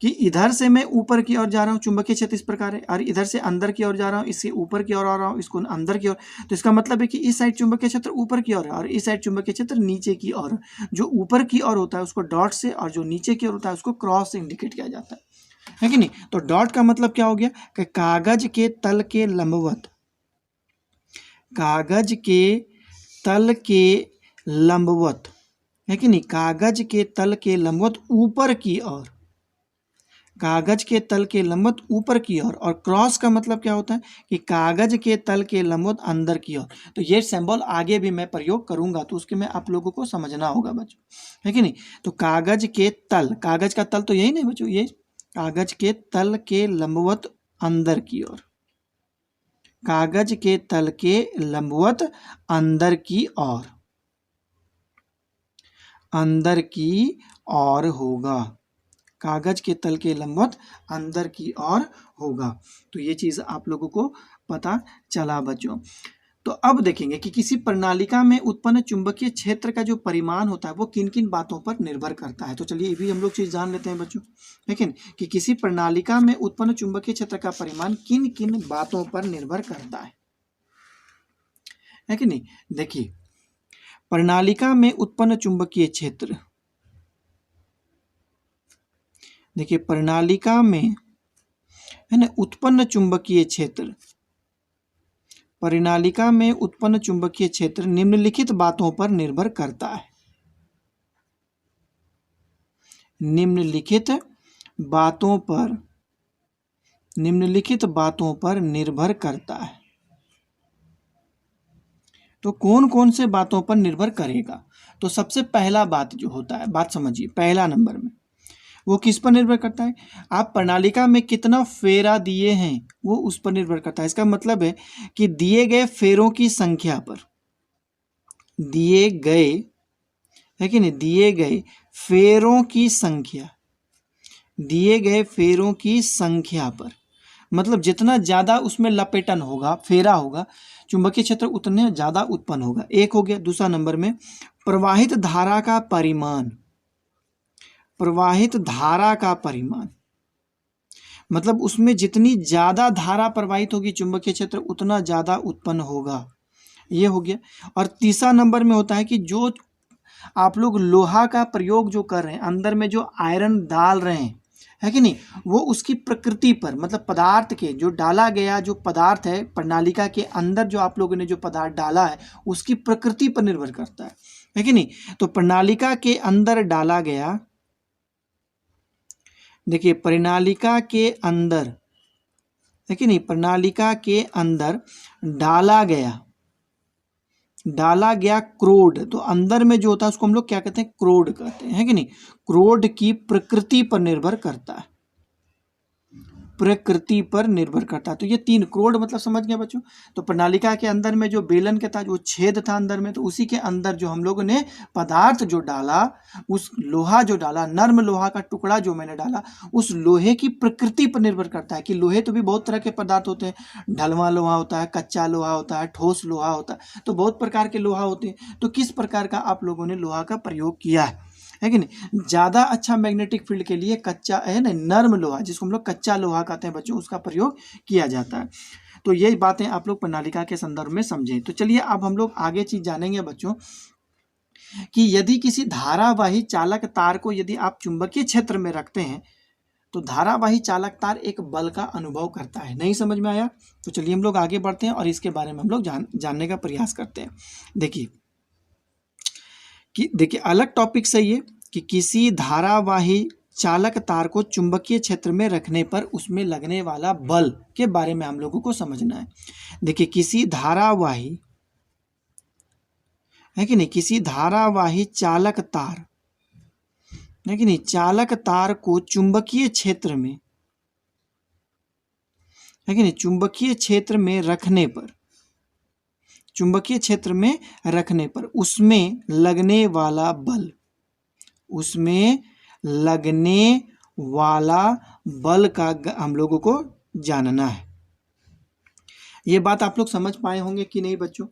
कि इधर से मैं ऊपर की ओर जा रहा हूँ, चुंबकीय क्षेत्र इस प्रकार है, और इधर से अंदर की ओर जा रहा हूँ, इससे ऊपर की ओर आ रहा हूँ, इसको अंदर की ओर। तो इसका मतलब है कि इस साइड चुंबकीय क्षेत्र ऊपर की ओर है और इस साइड चुंबकीय क्षेत्र नीचे की ओर। जो ऊपर की ओर होता है उसको डॉट से, और जो नीचे की ओर होता है उसको क्रॉस से इंडिकेट किया जाता है कि नहीं। तो डॉट का मतलब क्या हो गया कि कागज के तल के लंबवत, कागज के तल के लंबवत, है कि नहीं, कागज के तल के लंबवत ऊपर की ओर, कागज के तल के लंबवत ऊपर की ओर। और क्रॉस का मतलब क्या होता है कि कागज के तल के लंबवत अंदर की ओर। तो ये सिंबल आगे भी मैं प्रयोग करूंगा, तो उसके में आप लोगों को समझना होगा बच्चों, है कि नहीं। तो कागज के तल, कागज का तल तो यही नहीं बच्चों, ये कागज के तल के लंबवत अंदर की ओर, कागज के तल के लंबवत अंदर की ओर, अंदर की ओर होगा, कागज के तल के लंबवत अंदर की ओर होगा। तो ये चीज आप लोगों को पता चला बच्चों। तो अब देखेंगे कि किसी प्रणालिका में उत्पन्न चुंबकीय क्षेत्र का जो परिमाण होता है वो किन किन बातों पर निर्भर करता है। तो चलिए ये भी हम लोग चीज जान लेते हैं बच्चों, लेकिन कि किसी प्रणालिका में उत्पन्न चुंबकीय क्षेत्र का परिमाण किन किन बातों पर निर्भर करता है है कि नहीं। देखिए प्रणालिका में उत्पन्न चुंबकीय क्षेत्र, देखिए प्रणालिका में है ना उत्पन्न चुंबकीय क्षेत्र, प्रणालिका में उत्पन्न चुंबकीय क्षेत्र निम्नलिखित बातों पर निर्भर करता है, निम्नलिखित बातों पर निर्भर करता है। तो कौन कौन से बातों पर निर्भर करेगा? तो सबसे पहला बात जो होता है, बात समझिए, पहला नंबर में वो किस पर निर्भर करता है? आप प्रणालिका में कितना फेरा दिए हैं वो उस पर निर्भर करता है। इसका मतलब है कि दिए गए फेरों की संख्या पर, दिए गए है कि नहीं, दिए गए फेरों की संख्या, दिए गए फेरों की संख्या पर, मतलब जितना ज़्यादा उसमें लपेटन होगा, फेरा होगा, चुंबकीय क्षेत्र उतने ज़्यादा उत्पन्न होगा। एक हो गया। दूसरा नंबर में प्रवाहित धारा का परिमाण, प्रवाहित धारा का परिमाण, मतलब उसमें जितनी ज़्यादा धारा प्रवाहित होगी चुंबकीय क्षेत्र उतना ज़्यादा उत्पन्न होगा। ये हो गया। और तीसरा नंबर में होता है कि जो आप लोग लोहा का प्रयोग जो कर रहे हैं, अंदर में जो आयरन डाल रहे हैं, है कि नहीं, वो उसकी प्रकृति पर, मतलब पदार्थ के जो डाला गया जो पदार्थ है प्रणालिका के अंदर, जो आप लोगों ने जो पदार्थ डाला है उसकी प्रकृति पर निर्भर करता है कि नहीं। तो प्रणालिका के अंदर डाला गया, देखिए प्रणालिका के अंदर, है कि नहीं, प्रणालिका के अंदर डाला गया क्रोड, तो अंदर में जो होता है उसको हम लोग क्या कहते हैं? क्रोड कहते हैं, है कि नहीं। क्रोड की प्रकृति पर निर्भर करता है, प्रकृति पर निर्भर करता है। तो ये तीन, क्रोड मतलब समझ गए बच्चों। तो प्रणालिका के अंदर में जो बेलन के था, जो छेद था अंदर में, तो उसी के अंदर जो हम लोगों ने पदार्थ जो डाला, उस लोहा जो डाला, नर्म लोहा का टुकड़ा जो मैंने डाला, उस लोहे की प्रकृति पर निर्भर करता है कि लोहे तो भी बहुत तरह के पदार्थ होते हैं, ढलवा लोहा होता है, कच्चा लोहा होता है, ठोस लोहा होता है, तो बहुत प्रकार के लोहा होते हैं। तो किस प्रकार का आप लोगों ने लोहा का प्रयोग किया है कि नहीं। ज़्यादा अच्छा मैग्नेटिक फील्ड के लिए कच्चा है ना, नर्म लोहा, जिसको हम लोग कच्चा लोहा कहते हैं बच्चों, उसका प्रयोग किया जाता है। तो यही बातें आप लोग प्रणालिका के संदर्भ में समझें। तो चलिए अब हम लोग आगे चीज़ जानेंगे बच्चों कि यदि किसी धारावाही चालक तार को यदि आप चुंबकीय क्षेत्र में रखते हैं तो धारावाही चालक तार एक बल का अनुभव करता है। नहीं समझ में आया? तो चलिए हम लोग आगे बढ़ते हैं और इसके बारे में हम लोग जानने का प्रयास करते हैं। देखिए अलग टॉपिक से ये कि किसी धारावाही चालक तार को चुंबकीय क्षेत्र में रखने पर उसमें लगने वाला बल के बारे में हम लोगों को समझना है। देखिए किसी धारावाही, है कि नहीं, किसी धारावाही चालक तार, है कि नहीं, चालक तार को चुंबकीय क्षेत्र में, है कि नहीं, चुंबकीय क्षेत्र में रखने पर, चुंबकीय क्षेत्र में रखने पर उसमें लगने वाला बल, उसमें लगने वाला बल का हम लोगों को जानना है। ये बात आप लोग समझ पाए होंगे कि नहीं बच्चों?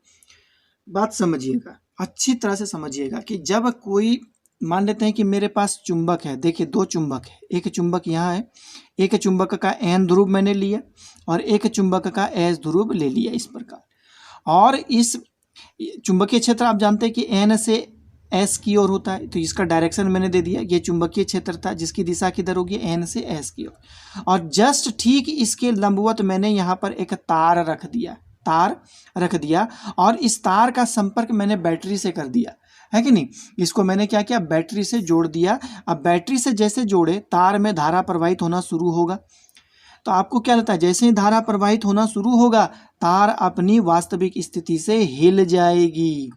बात समझिएगा, अच्छी तरह से समझिएगा कि जब कोई, मान लेते हैं कि मेरे पास चुंबक है, देखिए दो चुंबक है, एक चुंबक यहाँ है, एक चुंबक का एन ध्रुव मैंने लिया और एक चुंबक का एस ध्रुव ले लिया इस प्रकार। और इस चुंबकीय क्षेत्र आप जानते हैं कि एन से एस की ओर होता है, तो इसका डायरेक्शन मैंने दे दिया, ये चुंबकीय क्षेत्र था जिसकी दिशा किधर होगी? एन से एस की ओर। और जस्ट ठीक इसके लंबवत मैंने यहाँ पर एक तार रख दिया और इस तार का संपर्क मैंने बैटरी से कर दिया, है कि नहीं। इसको मैंने क्या किया? बैटरी से जोड़ दिया। अब बैटरी से जैसे जोड़े तार में धारा प्रवाहित होना शुरू होगा। तो आपको क्या लगता है, जैसे ही धारा प्रवाहित होना शुरू होगा तार अपनी वास्तविक स्थिति से हिल जाएगी,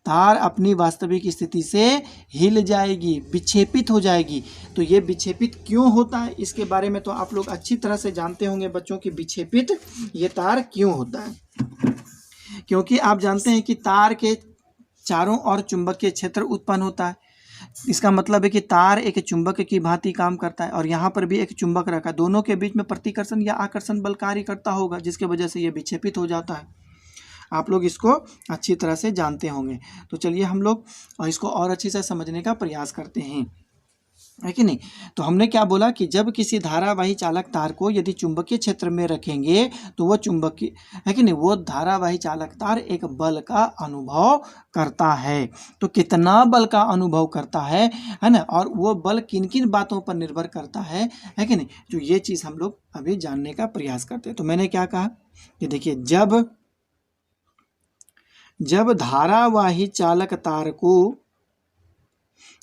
तार अपनी वास्तविक स्थिति से हिल जाएगी, विक्षेपित हो जाएगी। तो ये विक्षेपित क्यों होता है इसके बारे में तो आप लोग अच्छी तरह से जानते होंगे बच्चों कि विक्षेपित ये तार क्यों होता है। क्योंकि आप जानते हैं कि तार के चारों ओर चुंबकीय क्षेत्र उत्पन्न होता है। इसका मतलब है कि तार एक चुंबक की भांति काम करता है और यहाँ पर भी एक चुंबक रखा, दोनों के बीच में प्रतिकर्षण या आकर्षण बल कार्य करता होगा जिसके वजह से ये विक्षेपित हो जाता है। आप लोग इसको अच्छी तरह से जानते होंगे। तो चलिए हम लोग इसको और अच्छी से समझने का प्रयास करते हैं। है कि नहीं। तो हमने क्या बोला कि जब किसी धारावाही चालक तार को यदि चुंबकीय क्षेत्र में रखेंगे तो वो चुंबकीय, है कि नहीं, वो धारावाही चालक तार एक बल का अनुभव करता है। तो कितना बल का अनुभव करता है ना, और वो बल किन किन बातों पर निर्भर करता है कि नहीं, तो ये चीज़ हम लोग अभी जानने का प्रयास करते हैं। तो मैंने क्या कहा कि देखिए, जब धारावाही चालक तार को,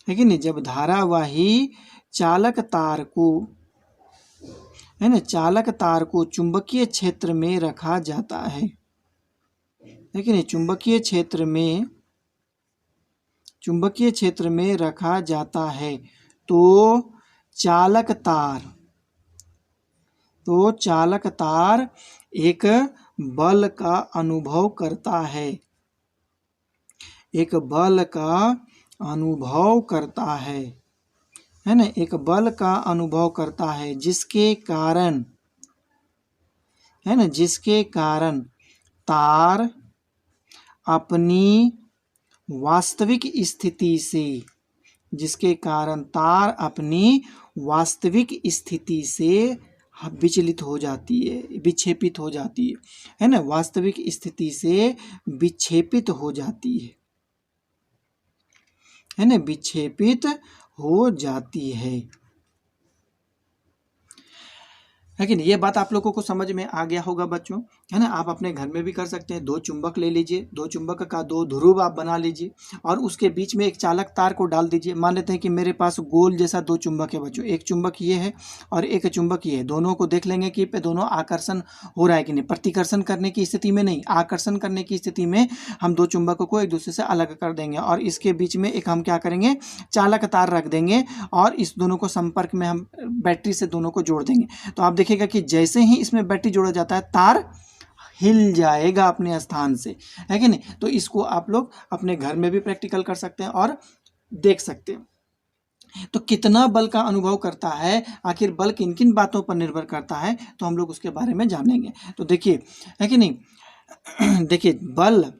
है कि नहीं, जब धारावाही चालक तार को, है ना, चालक तार को चुंबकीय क्षेत्र में रखा जाता है कि नहीं, चुंबकीय क्षेत्र में रखा जाता है, तो चालक तार एक बल का अनुभव करता है, एक बल का अनुभव करता है ना, एक बल का अनुभव करता है, जिसके कारण, है ना, जिसके कारण तार अपनी वास्तविक स्थिति से, जिसके कारण तार अपनी वास्तविक स्थिति से विचलित हो जाती है, विक्षेपित हो जाती है ना, वास्तविक स्थिति से विक्षेपित हो जाती है ना, विक्षेपित हो जाती है कि नहीं। ये बात आप लोगों को समझ में आ गया होगा बच्चों, है ना। आप अपने घर में भी कर सकते हैं। दो चुंबक ले लीजिए, दो चुंबक का दो ध्रुव आप बना लीजिए और उसके बीच में एक चालक तार को डाल दीजिए। मान लेते हैं कि मेरे पास गोल जैसा दो चुंबक है बच्चों, एक चुंबक ये है और एक चुंबक ये है। दोनों को देख लेंगे कि पे दोनों आकर्षण हो रहा है कि नहीं। प्रतिकर्षण करने की स्थिति में नहीं, आकर्षण करने की स्थिति में हम दो चुंबकों को एक दूसरे से अलग कर देंगे और इसके बीच में एक हम क्या करेंगे, चालक तार रख देंगे और इस दोनों को संपर्क में हम बैटरी से दोनों को जोड़ देंगे। तो आप देखिएगा कि जैसे ही इसमें बैटरी जोड़ा जाता है, तार हिल जाएगा अपने स्थान से, है कि नहीं। तो इसको आप लोग अपने घर में भी प्रैक्टिकल कर सकते हैं और देख सकते हैं। तो कितना बल का अनुभव करता है, आखिर बल किन किन बातों पर निर्भर करता है, तो हम लोग उसके बारे में जानेंगे। तो देखिए, है कि नहीं, देखिए, बल,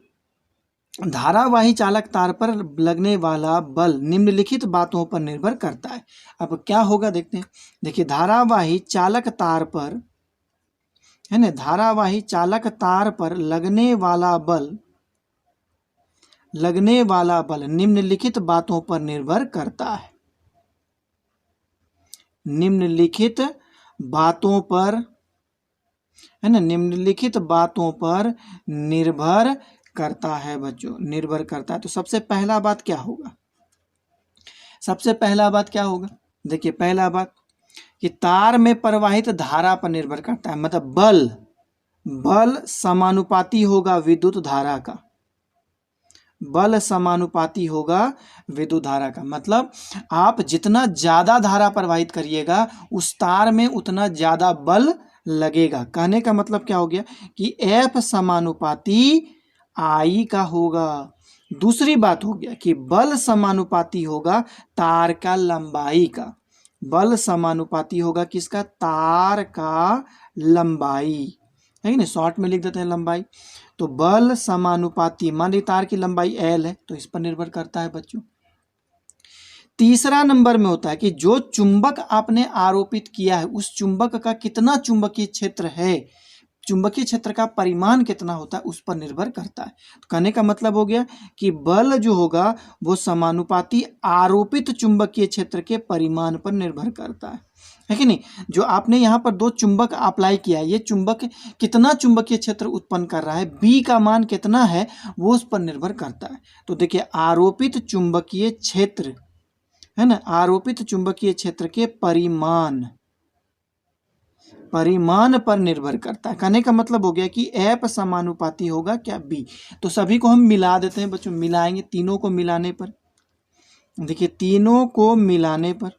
धारावाही चालक तार पर लगने वाला बल निम्नलिखित बातों पर निर्भर करता है। अब क्या होगा देखते हैं। देखिए, धारावाही चालक तार पर, है ना, धारावाही चालक तार पर लगने वाला बल निम्नलिखित बातों पर निर्भर करता है। निम्नलिखित बातों पर, है ना, निम्नलिखित बातों पर निर्भर करता है बच्चों, निर्भर करता है। तो सबसे पहला बात क्या होगा, सबसे पहला बात क्या होगा, देखिए, पहला बात कि तार में प्रवाहित धारा पर निर्भर करता है। मतलब बल समानुपाती होगा विद्युत धारा का, बल समानुपाती होगा विद्युत धारा का। मतलब आप जितना ज़्यादा धारा प्रवाहित करिएगा उस तार में उतना ज़्यादा बल लगेगा। कहने का मतलब क्या हो गया कि F समानुपाती I का होगा। दूसरी बात हो गया कि बल समानुपाती होगा तार का लंबाई का, बल समानुपाती होगा किसका, तार का लंबाई, है कि नहीं, शॉर्ट में लिख देते हैं लंबाई। तो बल समानुपाती, मान ली तार की लंबाई L है, तो इस पर निर्भर करता है बच्चों। तीसरा नंबर में होता है कि जो चुंबक आपने आरोपित किया है उस चुंबक का कितना चुंबकीय क्षेत्र है, चुंबकीय क्षेत्र का परिमाण कितना होता है, उस पर निर्भर करता है। तो कहने का मतलब हो गया कि बल जो होगा वो समानुपाती आरोपित चुंबकीय क्षेत्र के परिमाण पर निर्भर करता है कि नहीं। जो आपने यहाँ पर दो चुंबक अप्लाई किया है, ये चुंबक कितना चुंबकीय क्षेत्र उत्पन्न कर रहा है, बी का मान कितना है, वो उस पर निर्भर करता है। तो देखिए, आरोपित चुंबकीय क्षेत्र, है ना, आरोपित चुंबकीय क्षेत्र के परिमाण पर निर्भर करता है। कहने का मतलब हो गया कि F समानुपाती होगा क्या, B। तो सभी को हम मिला देते हैं बच्चों, मिलाएंगे तीनों को मिलाने पर, देखिए, तीनों को मिलाने पर,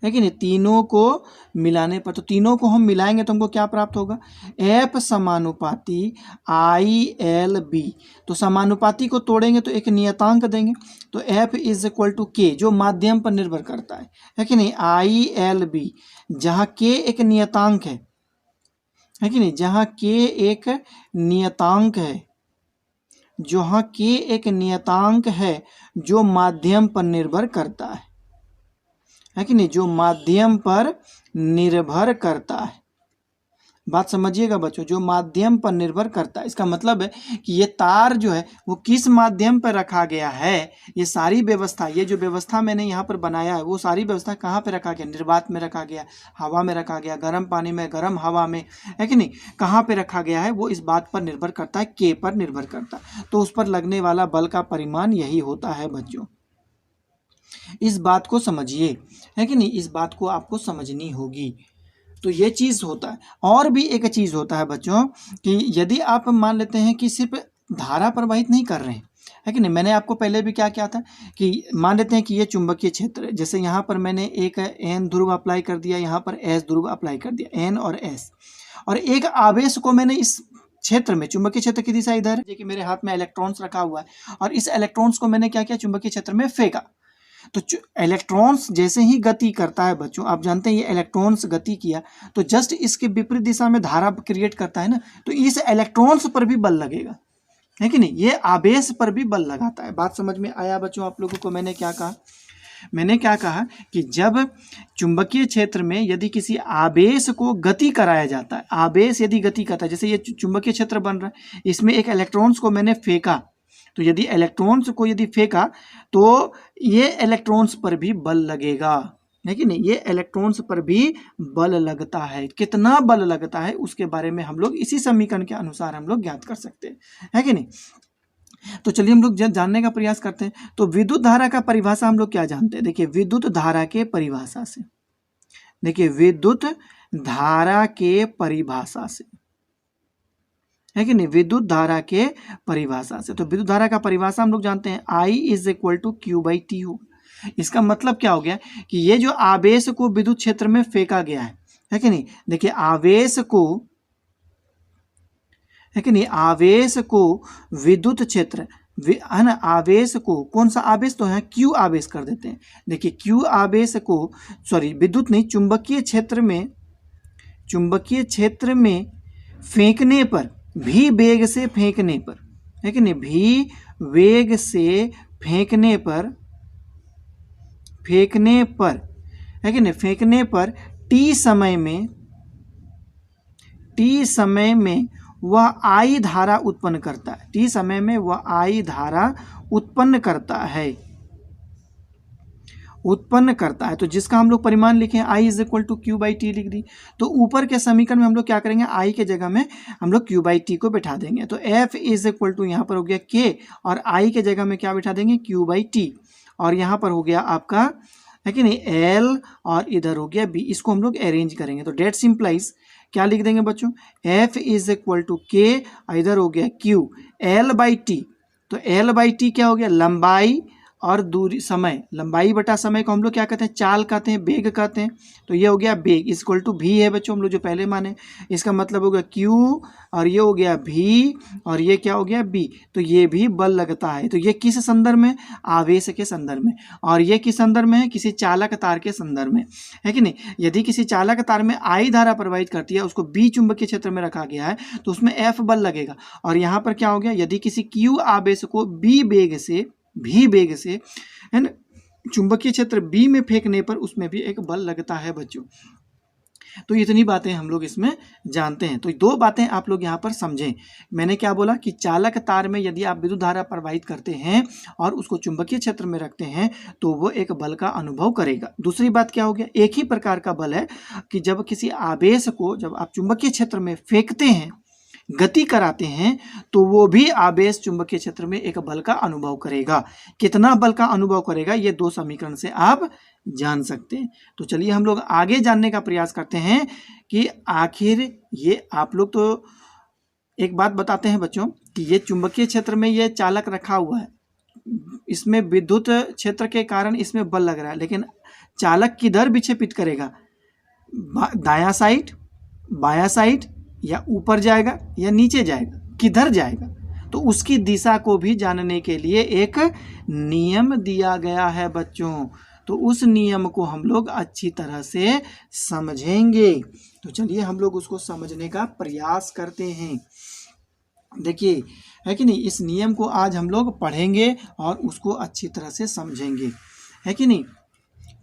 है कि नहीं, तीनों को मिलाने पर, तो तीनों को हम मिलाएंगे तो हमको क्या प्राप्त होगा, F समानुपाती ILB। तो समानुपाती को तोड़ेंगे तो एक नियतांक देंगे, तो F is equal to K, जो माध्यम पर निर्भर करता है कि नहीं, ILB, जहाँ K एक नियतांक है कि नहीं, जहाँ K एक नियतांक है, जहाँ K एक नियतांक है जो माध्यम पर निर्भर करता है। है कि नहीं, जो माध्यम पर निर्भर करता है। बात समझिएगा बच्चों, जो माध्यम पर निर्भर करता है, इसका मतलब है कि ये तार जो है वो किस माध्यम पर रखा गया है। ये सारी व्यवस्था, ये जो व्यवस्था मैंने यहाँ पर बनाया है वो सारी व्यवस्था कहाँ पे रखा गया, निर्वात में रखा गया, हवा में रखा गया, गर्म पानी में, गर्म हवा में, है कि नहीं, कहाँ पे रखा गया है वो इस बात पर निर्भर करता है, के पर निर्भर करता है। तो उस पर लगने वाला बल का परिमाण यही होता है बच्चों। इस बात को समझिए, है कि नहीं, इस बात को आपको समझनी होगी। तो ये चीज़ होता है। और भी एक चीज़ होता है बच्चों कि यदि आप मान लेते हैं कि सिर्फ धारा प्रवाहित नहीं कर रहे हैं, है कि नहीं, मैंने आपको पहले भी क्या किया था कि मान लेते हैं कि ये चुंबकीय क्षेत्र है, जैसे यहाँ पर मैंने एक एन ध्रुव अप्लाई कर दिया, यहाँ पर एस ध्रुव अप्लाई कर दिया, एन और एस, और एक आवेश को मैंने इस क्षेत्र में, चुंबकीय क्षेत्र की दिशा इधर है कि मेरे हाथ में इलेक्ट्रॉन्स रखा हुआ है, और इस इलेक्ट्रॉन्स को मैंने क्या किया, चुंबकीय क्षेत्र में फेंका। तो इलेक्ट्रॉन्स जैसे ही गति करता है बच्चों, आप जानते हैं ये इलेक्ट्रॉन्स गति किया तो जस्ट इसके विपरीत दिशा में धारा क्रिएट करता है ना, तो इस इलेक्ट्रॉन्स पर भी बल लगेगा, है कि नहीं, ये आवेश पर भी बल लगाता है। बात समझ में आया बच्चों आप लोगों को? मैंने क्या कहा, मैंने क्या कहा कि जब चुंबकीय क्षेत्र में यदि किसी आवेश को गति कराया जाता है, आवेश यदि गति करता है, जैसे ये चुंबकीय क्षेत्र बन रहा है, इसमें एक इलेक्ट्रॉन्स को मैंने फेंका, तो यदि इलेक्ट्रॉन्स को यदि फेंका तो ये इलेक्ट्रॉन्स पर भी बल लगेगा, है कि नहीं, ये इलेक्ट्रॉन्स पर भी बल लगता है। कितना बल लगता है उसके बारे में हम लोग इसी समीकरण के अनुसार हम लोग ज्ञात कर सकते हैं, है कि नहीं। तो चलिए हम लोग जानने का प्रयास करते हैं। तो विद्युत धारा का परिभाषा हम लोग क्या जानते हैं, देखिए विद्युत धारा के परिभाषा से, देखिए विद्युत धारा के परिभाषा से, है कि नहीं, विद्युत धारा के परिभाषा से। तो विद्युत धारा का परिभाषा हम लोग जानते हैं, I is equal to Q/T हो। इसका मतलब क्या हो गया कि ये जो आवेश को विद्युत क्षेत्र में फेंका गया है कि नहीं, देखिए आवेश को, है कि नहीं, आवेश को विद्युत क्षेत्र, है ना, आवेश को, कौन सा आवेश, तो यहाँ Q आवेश कर देते हैं। देखिए Q आवेश को, सॉरी विद्युत नहीं, चुंबकीय क्षेत्र में, चुंबकीय क्षेत्र में फेंकने पर, भी वेग से फेंकने पर, है कि नहीं, भी वेग से फेंकने पर, फेंकने पर, है कि नहीं, फेंकने पर टी समय में, टी समय में वह आई धारा उत्पन्न करता है, टी समय में वह आई धारा उत्पन्न करता है, उत्पन्न करता है। तो जिसका हम लोग परिमाण लिखे हैं I is equal to Q/T लिख दी। तो ऊपर के समीकरण में हम लोग क्या करेंगे, I के जगह में हम लोग Q/T को बैठा देंगे। तो F इज इक्वल टू यहाँ पर हो गया K, और I के जगह में क्या बैठा देंगे, Q/T, और यहाँ पर हो गया आपका, है कि नहीं, L, और इधर हो गया B। इसको हम लोग अरेंज करेंगे तो डेट सिंप्लाइज क्या लिख देंगे बच्चों, F is equal to K, इधर हो गया Q, L/T। तो L/T क्या हो गया, लंबाई और दूरी, समय, लंबाई बटा समय को हम लोग क्या कहते हैं, चाल कहते हैं, वेग कहते हैं। तो ये हो गया वेग इक्वल टू भी है बच्चों, हम लोग जो पहले माने, इसका मतलब हो गया Q, और ये हो गया भी, और ये क्या हो गया B। तो ये भी बल लगता है। तो ये किस संदर्भ में, आवेश के संदर्भ में, और ये किस संदर्भ में है, किसी चालक तार के संदर्भ में, है कि नहीं। यदि किसी चालक तार में I धारा प्रवाहित करती है, उसको B चुंबकीय क्षेत्र में रखा गया है, तो उसमें F बल लगेगा। और यहाँ पर क्या हो गया, यदि किसी Q आवेश को B वेग से, भी वेग से, है ना, चुंबकीय क्षेत्र B में फेंकने पर उसमें भी एक बल लगता है बच्चों। तो इतनी बातें हम लोग इसमें जानते हैं। तो दो बातें आप लोग यहाँ पर समझें। मैंने क्या बोला कि चालक तार में यदि आप विद्युत धारा प्रवाहित करते हैं और उसको चुंबकीय क्षेत्र में रखते हैं तो वो एक बल का अनुभव करेगा। दूसरी बात क्या हो गया, एक ही प्रकार का बल है कि जब किसी आवेश को जब आप चुंबकीय क्षेत्र में फेंकते हैं, गति कराते हैं, तो वो भी आवेश चुंबकीय क्षेत्र में एक बल का अनुभव करेगा। कितना बल का अनुभव करेगा ये दो समीकरण से आप जान सकते हैं। तो चलिए हम लोग आगे जानने का प्रयास करते हैं कि आखिर ये, आप लोग तो एक बात बताते हैं बच्चों कि ये चुंबकीय क्षेत्र में ये चालक रखा हुआ है, इसमें विद्युत क्षेत्र के कारण इसमें बल लग रहा है, लेकिन चालक किधर विक्षेपित करेगा, दायां साइड, बायां साइड, या ऊपर जाएगा या नीचे जाएगा, किधर जाएगा, तो उसकी दिशा को भी जानने के लिए एक नियम दिया गया है बच्चों। तो उस नियम को हम लोग अच्छी तरह से समझेंगे। तो चलिए हम लोग उसको समझने का प्रयास करते हैं। देखिए, है कि नहीं, इस नियम को आज हम लोग पढ़ेंगे और उसको अच्छी तरह से समझेंगे, है कि नहीं।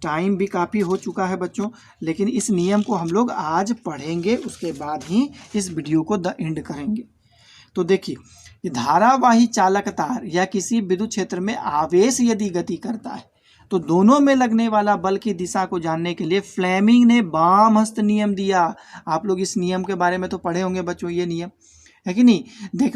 टाइम भी काफ़ी हो चुका है बच्चों, लेकिन इस नियम को हम लोग आज पढ़ेंगे, उसके बाद ही इस वीडियो को द एंड करेंगे। तो देखिए, कि धारावाही चालक तार या किसी विद्युत क्षेत्र में आवेश यदि गति करता है तो दोनों में लगने वाला बल की दिशा को जानने के लिए फ्लेमिंग ने वाम हस्त नियम दिया। आप लोग इस नियम के बारे में तो पढ़े होंगे बच्चों, ये नियम है कि नहीं।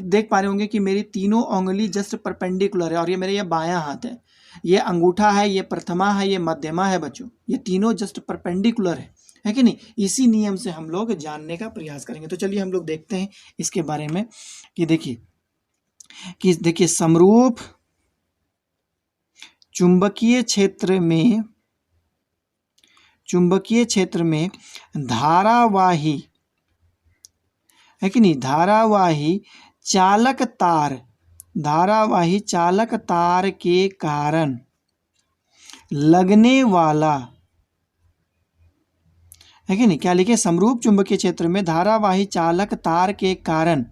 देख पा रहे होंगे कि मेरी तीनों उंगली जस्ट परपेंडिकुलर है, और ये मेरे ये बायां हाथ है, ये अंगूठा है, ये प्रथमा है, ये मध्यमा है बच्चों, ये तीनों जस्ट परपेंडिकुलर है कि नहीं। इसी नियम से हम लोग जानने का प्रयास करेंगे। तो चलिए हम लोग देखते हैं इसके बारे में कि देखिए समरूप चुंबकीय क्षेत्र में धारावाही है कि नहीं, धारावाही चालक तार के कारण लगने वाला है कि नहीं, क्या लिखे, समरूप चुंबकीय क्षेत्र में धारावाही चालक तार के कारण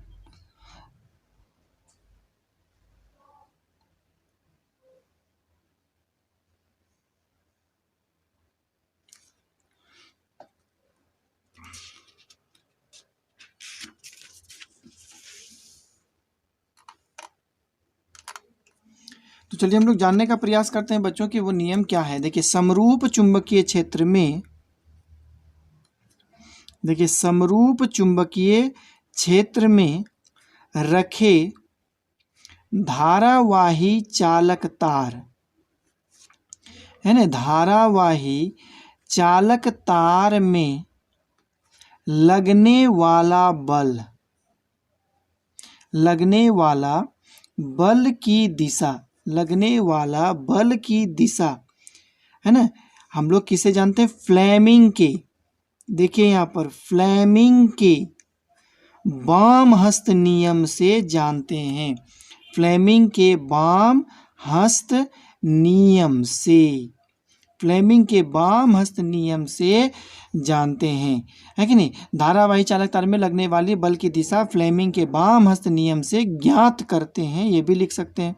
तो चलिए हम लोग जानने का प्रयास करते हैं बच्चों कि वो नियम क्या है। देखिए समरूप चुंबकीय क्षेत्र में रखे धारावाही चालक तार है ना, धारावाही चालक तार में लगने वाला बल की दिशा है ना, हम लोग किसे जानते हैं, फ्लेमिंग के। देखिए यहाँ पर फ्लेमिंग के वाम हस्त नियम से जानते हैं, फ्लेमिंग के वाम हस्त नियम से जानते हैं, है कि नहीं। धारावाही चालक तार में लगने वाली बल की दिशा फ्लेमिंग के वाम हस्त नियम से ज्ञात करते हैं, ये भी लिख सकते हैं,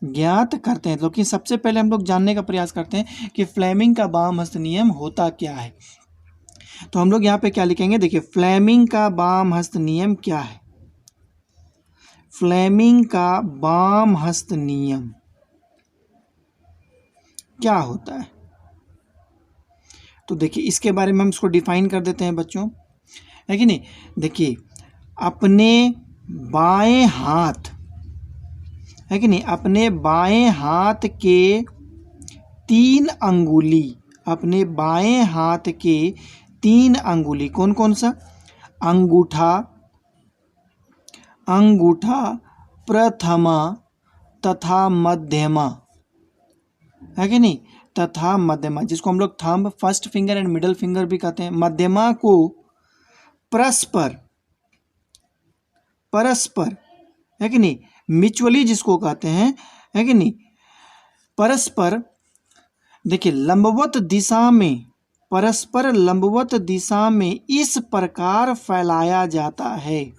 ज्ञात करते हैं। लेकिन सबसे पहले हम लोग जानने का प्रयास करते हैं कि फ्लेमिंग का वाम हस्त नियम होता क्या है। तो हम लोग यहाँ पे क्या लिखेंगे, देखिए फ्लेमिंग का वाम हस्त नियम क्या है, फ्लेमिंग का वाम हस्त नियम क्या होता है। तो देखिए इसके बारे में हम इसको डिफाइन कर देते हैं बच्चों, है कि नहीं। देखिए अपने बाएं हाथ है कि नहीं, अपने बाएं हाथ के 3 अंगुली, अपने बाएं हाथ के 3 अंगुली कौन कौन सा, अंगूठा, प्रथमा तथा मध्यमा, है कि नहीं, तथा मध्यमा, जिसको हम लोग thumb, first finger and middle finger भी कहते हैं। मध्यमा को परस्पर है कि नहीं, म्यूचुअली जिसको कहते हैं, है कि नहीं, परस्पर देखिए लंबवत दिशा में, परस्पर लंबवत दिशा में इस प्रकार फैलाया जाता है,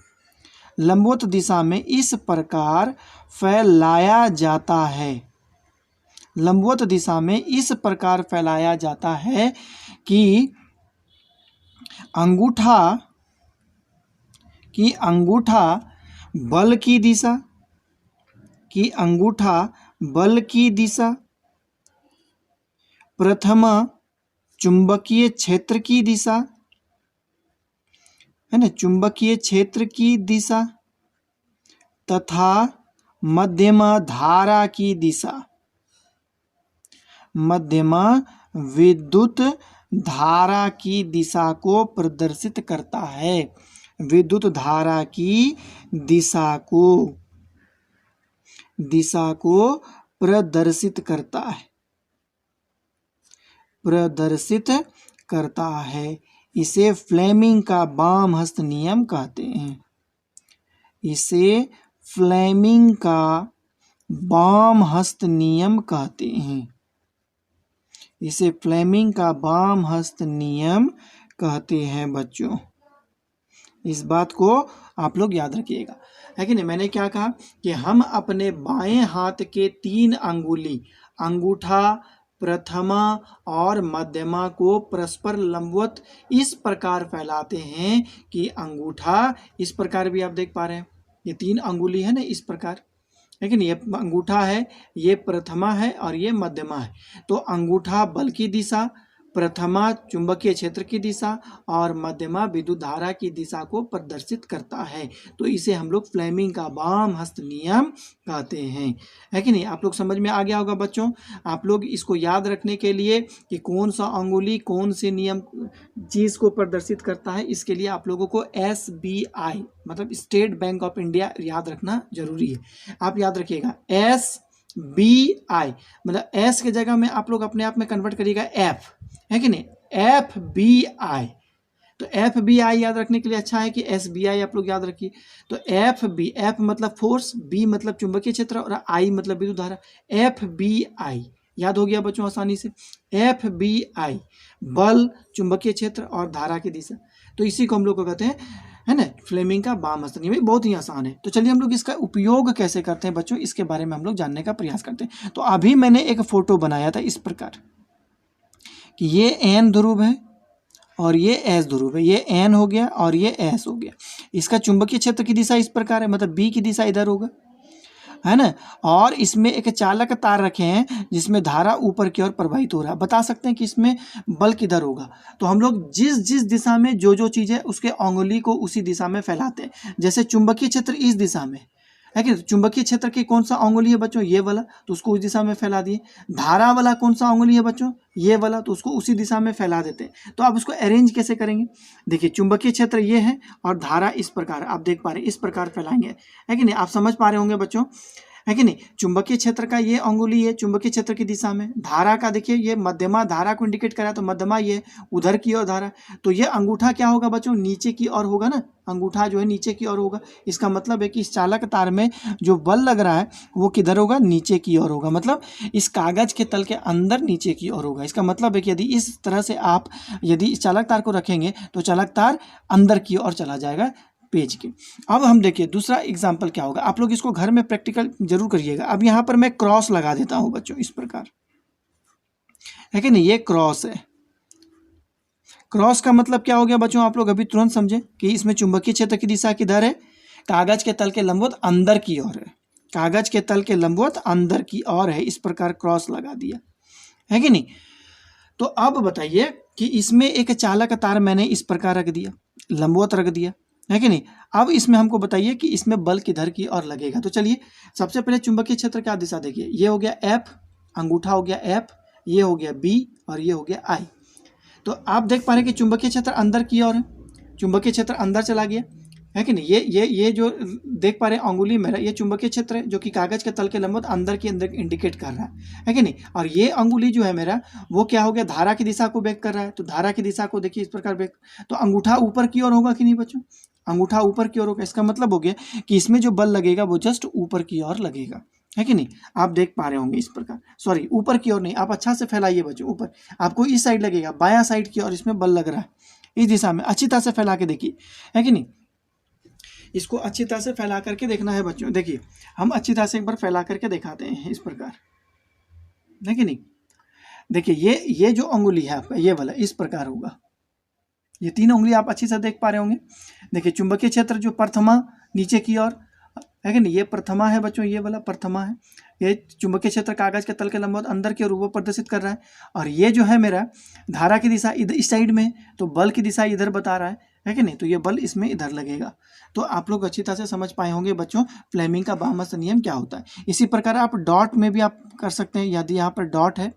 लंबवत दिशा में इस प्रकार फैलाया जाता है, लंबवत दिशा में इस प्रकार फैलाया जाता है कि अंगूठा बल की दिशा, प्रथमा चुंबकीय क्षेत्र की दिशा है ना, चुंबकीय क्षेत्र की दिशा, तथा मध्यमा धारा की दिशा, मध्यमा विद्युत धारा की दिशा को प्रदर्शित करता है, विद्युत धारा की दिशा को प्रदर्शित करता है, इसे फ्लेमिंग का वाम हस्त नियम कहते हैं, इसे फ्लेमिंग का वाम हस्त नियम कहते हैं, इसे फ्लेमिंग का वाम हस्त नियम कहते हैं बच्चों। इस बात को आप लोग याद रखिएगा, है कि नहीं। मैंने क्या कहा कि हम अपने बाएं हाथ के 3 अंगुली, अंगूठा, प्रथमा और मध्यमा को परस्पर लंबवत इस प्रकार फैलाते हैं कि अंगूठा, इस प्रकार भी आप देख पा रहे हैं, ये 3 अंगुली है ना, इस प्रकार, लेकिन ये अंगूठा है, ये प्रथमा है और ये मध्यमा है। तो अंगूठा बल की दिशा, प्रथमा चुंबकीय क्षेत्र की दिशा और मध्यमा विद्युत धारा की दिशा को प्रदर्शित करता है। तो इसे हम लोग फ्लेमिंग का वाम हस्त नियम कहते हैं, है कि नहीं। आप लोग समझ में आ गया होगा बच्चों। आप लोग इसको याद रखने के लिए कि कौन सा अंगुली कौन से नियम चीज़ को प्रदर्शित करता है, इसके लिए आप लोगों को SBI मतलब स्टेट बैंक ऑफ इंडिया याद रखना जरूरी है। आप याद रखिएगा SBI मतलब एस के जगह में आप लोग अपने आप में कन्वर्ट करिएगा एफ, है कि नहीं, FBI। तो FBI याद रखने के लिए अच्छा है कि SBI आप लोग याद रखिए। तो एफ मतलब फोर्स, बी मतलब चुंबकीय क्षेत्र और आई मतलब विद्युत धारा। FBI याद हो गया बच्चों आसानी से। FBI बल, चुंबकीय क्षेत्र और धारा की दिशा। तो इसी को हम लोग को कहते हैं, है ना, फ्लेमिंग का वाम हस्त नियम। बहुत ही आसान है। तो चलिए हम लोग इसका उपयोग कैसे करते हैं बच्चों, इसके बारे में हम लोग जानने का प्रयास करते हैं। तो अभी मैंने एक फोटो बनाया था इस प्रकार कि ये एन ध्रुव है और ये एस ध्रुव है, ये एन हो गया और ये एस हो गया। इसका चुंबकीय क्षेत्र की दिशा इस प्रकार है, मतलब बी की दिशा इधर होगा, है ना। और इसमें एक चालक तार रखे हैं जिसमें धारा ऊपर की ओर प्रवाहित हो रहा है। बता सकते हैं कि इसमें बल किधर होगा। तो हम लोग जिस जिस दिशा में जो जो चीज़ है उसके अंगुली को उसी दिशा में फैलाते हैं। जैसे चुंबकीय क्षेत्र इस दिशा में है कि चुंबकीय क्षेत्र की कौन सा अंगुली है बच्चों, ये वाला, तो उसको उस दिशा में फैला दिए। धारा वाला कौन सा अंगुली है बच्चों, ये वाला, तो उसको उसी दिशा में फैला देते हैं। तो आप उसको अरेंज कैसे करेंगे, देखिए चुंबकीय क्षेत्र ये है और धारा इस प्रकार आप देख पा रहे हैं, इस प्रकार फैलाएंगे, है कि नहीं। आप समझ पा रहे होंगे बच्चों, है कि नहीं। चुंबकीय क्षेत्र का ये अंगुली है चुंबकीय क्षेत्र की दिशा में। धारा का देखिए ये मध्यमा धारा को इंडिकेट करा, तो मध्यमा ये उधर की ओर धारा। तो ये अंगूठा क्या होगा बच्चों, नीचे की ओर होगा ना, अंगूठा जो है नीचे की ओर होगा। इसका मतलब है कि इस चालक तार में जो बल लग रहा है वो किधर होगा, नीचे की ओर होगा, मतलब इस कागज के तल के अंदर नीचे की ओर होगा। इसका मतलब है कि यदि इस तरह से आप यदि इस चालक तार को रखेंगे तो चालक तार अंदर की ओर चला जाएगा पेज के। अब हम देखिए दूसरा एग्जाम्पल क्या होगा, आप लोग इसको घर में प्रैक्टिकल जरूर करिएगा। अब यहाँ पर मैं क्रॉस लगा देता हूँ बच्चों इस प्रकार, है कि नहीं, ये क्रॉस है। क्रॉस का मतलब क्या हो गया बच्चों, आप लोग अभी तुरंत समझे कि इसमें चुंबकीय क्षेत्र की दिशा किधर है, कागज के तल के लंबवत अंदर की ओर है, कागज के तल के लंबवत अंदर की ओर है, इस प्रकार क्रॉस लगा दिया, है कि नहीं। तो अब बताइए कि इसमें एक चालक तार मैंने इस प्रकार रख दिया, लंबवत रख दिया, है कि नहीं। अब इसमें हमको बताइए कि इसमें बल किधर की ओर लगेगा। तो चलिए सबसे पहले चुंबकीय क्षेत्र क्या दिशा देखिए, ये हो गया एफ, अंगूठा हो गया एफ, ये हो गया बी और ये हो गया आई। तो आप देख पा रहे हैं कि चुंबकीय क्षेत्र अंदर की ओर है, चुंबकीय क्षेत्र अंदर चला गया, है कि नहीं। ये जो देख पा रहे हैं अंगुली मेरा, ये चुंबकीय क्षेत्र है जो कि कागज के तल के लंबवत अंदर के अंदर इंडिकेट कर रहा है कि नहीं। और ये अंगुली जो है मेरा वो क्या हो गया, धारा की दिशा को वेक कर रहा है। तो धारा की दिशा को देखिए इस प्रकार वेक, तो अंगूठा ऊपर की ओर होगा कि नहीं बच्चों, अंगूठा ऊपर की ओर होगा। इसका मतलब हो गया कि इसमें जो बल लगेगा वो जस्ट ऊपर की ओर लगेगा, है कि नहीं। आप देख पा रहे होंगे इस प्रकार, सॉरी ऊपर की ओर नहीं, आप अच्छा से फैलाइए बच्चों, ऊपर आपको इस साइड लगेगा, बायां साइड की ओर इसमें बल लग रहा है, इस दिशा में अच्छी तरह से फैला के देखिए, है कि नहीं। इसको अच्छी तरह से फैला करके देखना है बच्चों। देखिए हम अच्छी तरह से एक बार फैला करके दिखाते हैं इस प्रकार, है कि नहीं। देखिए ये जो अंगुली है आपका ये वाला इस प्रकार होगा, ये 3 उंगली आप अच्छी से देख पा रहे होंगे। देखिए चुंबकीय क्षेत्र जो प्रथमा नीचे की ओर, है कि नहीं, ये प्रथमा है बच्चों, ये वाला प्रथमा है। ये चुंबकीय क्षेत्र कागज के तल के लंबवत अंदर की ओर वो प्रदर्शित कर रहा है। और ये जो है मेरा धारा की दिशा इधर इस साइड में, तो बल की दिशा इधर बता रहा है कि नहीं। तो ये बल इसमें इधर लगेगा। तो आप लोग अच्छी तरह से समझ पाए होंगे बच्चों फ्लेमिंग का वाम हस्त नियम क्या होता है। इसी प्रकार आप डॉट में भी आप कर सकते हैं। यदि यहाँ पर डॉट है,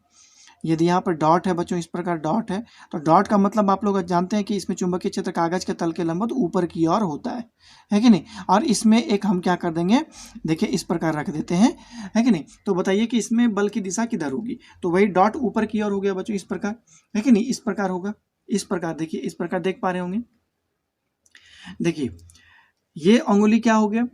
यदि यहाँ पर डॉट है बच्चों, इस प्रकार डॉट है, तो डॉट का मतलब आप लोग जानते हैं कि इसमें चुंबकीय क्षेत्र कागज के तल के लंबवत ऊपर की ओर होता है कि नहीं। और इसमें एक हम क्या कर देंगे, देखिए इस प्रकार रख देते हैं, है कि नहीं। तो बताइए कि इसमें बल की दिशा किधर होगी, तो वही डॉट ऊपर की ओर हो गया बच्चों, इस प्रकार, है कि नहीं, इस प्रकार होगा, इस प्रकार देखिए, इस प्रकार देख पा रहे होंगे। देखिए ये अंगुली क्या हो गया,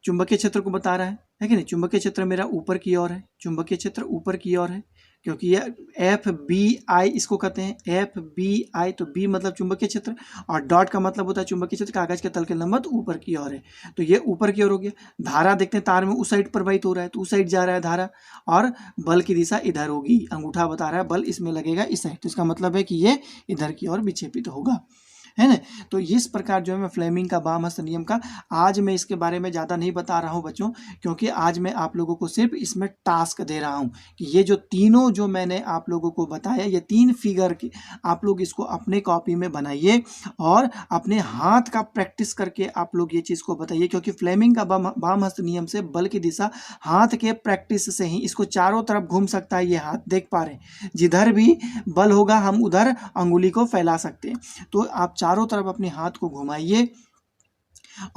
चुंबकीय क्षेत्र को बता रहा है कि नहीं। चुंबकीय क्षेत्र मेरा ऊपर की ओर है, चुंबकीय क्षेत्र ऊपर की ओर है, क्योंकि ये एफ बी आई इसको कहते हैं, एफ बी आई, तो बी मतलब चुंबकीय क्षेत्र और डॉट का मतलब होता है चुंबकीय क्षेत्र, कागज के तल के लंबवत ऊपर की ओर है, तो ये ऊपर की ओर हो गया। धारा देखते हैं तार में उस साइड प्रवाहित हो रहा है, तो उस साइड जा रहा है धारा, और बल की दिशा इधर होगी, अंगूठा बता रहा है बल इसमें लगेगा इस साइड, तो इसका मतलब है कि ये इधर की ओर विक्षेपित होगा, है ना। तो इस प्रकार जो है मैं फ्लेमिंग का बाम हस्त नियम का आज मैं इसके बारे में ज़्यादा नहीं बता रहा हूँ बच्चों, क्योंकि आज मैं आप लोगों को सिर्फ इसमें टास्क दे रहा हूँ कि ये जो तीनों जो मैंने आप लोगों को बताया, ये 3 फिगर की आप लोग इसको अपने कॉपी में बनाइए और अपने हाथ का प्रैक्टिस करके आप लोग ये चीज़ को बताइए, क्योंकि फ्लेमिंग का बाम हस्त नियम से बल की दिशा हाथ के प्रैक्टिस से ही इसको चारों तरफ घूम सकता है। ये हाथ देख पा रहे हैं, जिधर भी बल होगा हम उधर अंगुली को फैला सकते हैं, तो आप चारों तरफ अपने हाथ को घुमाइए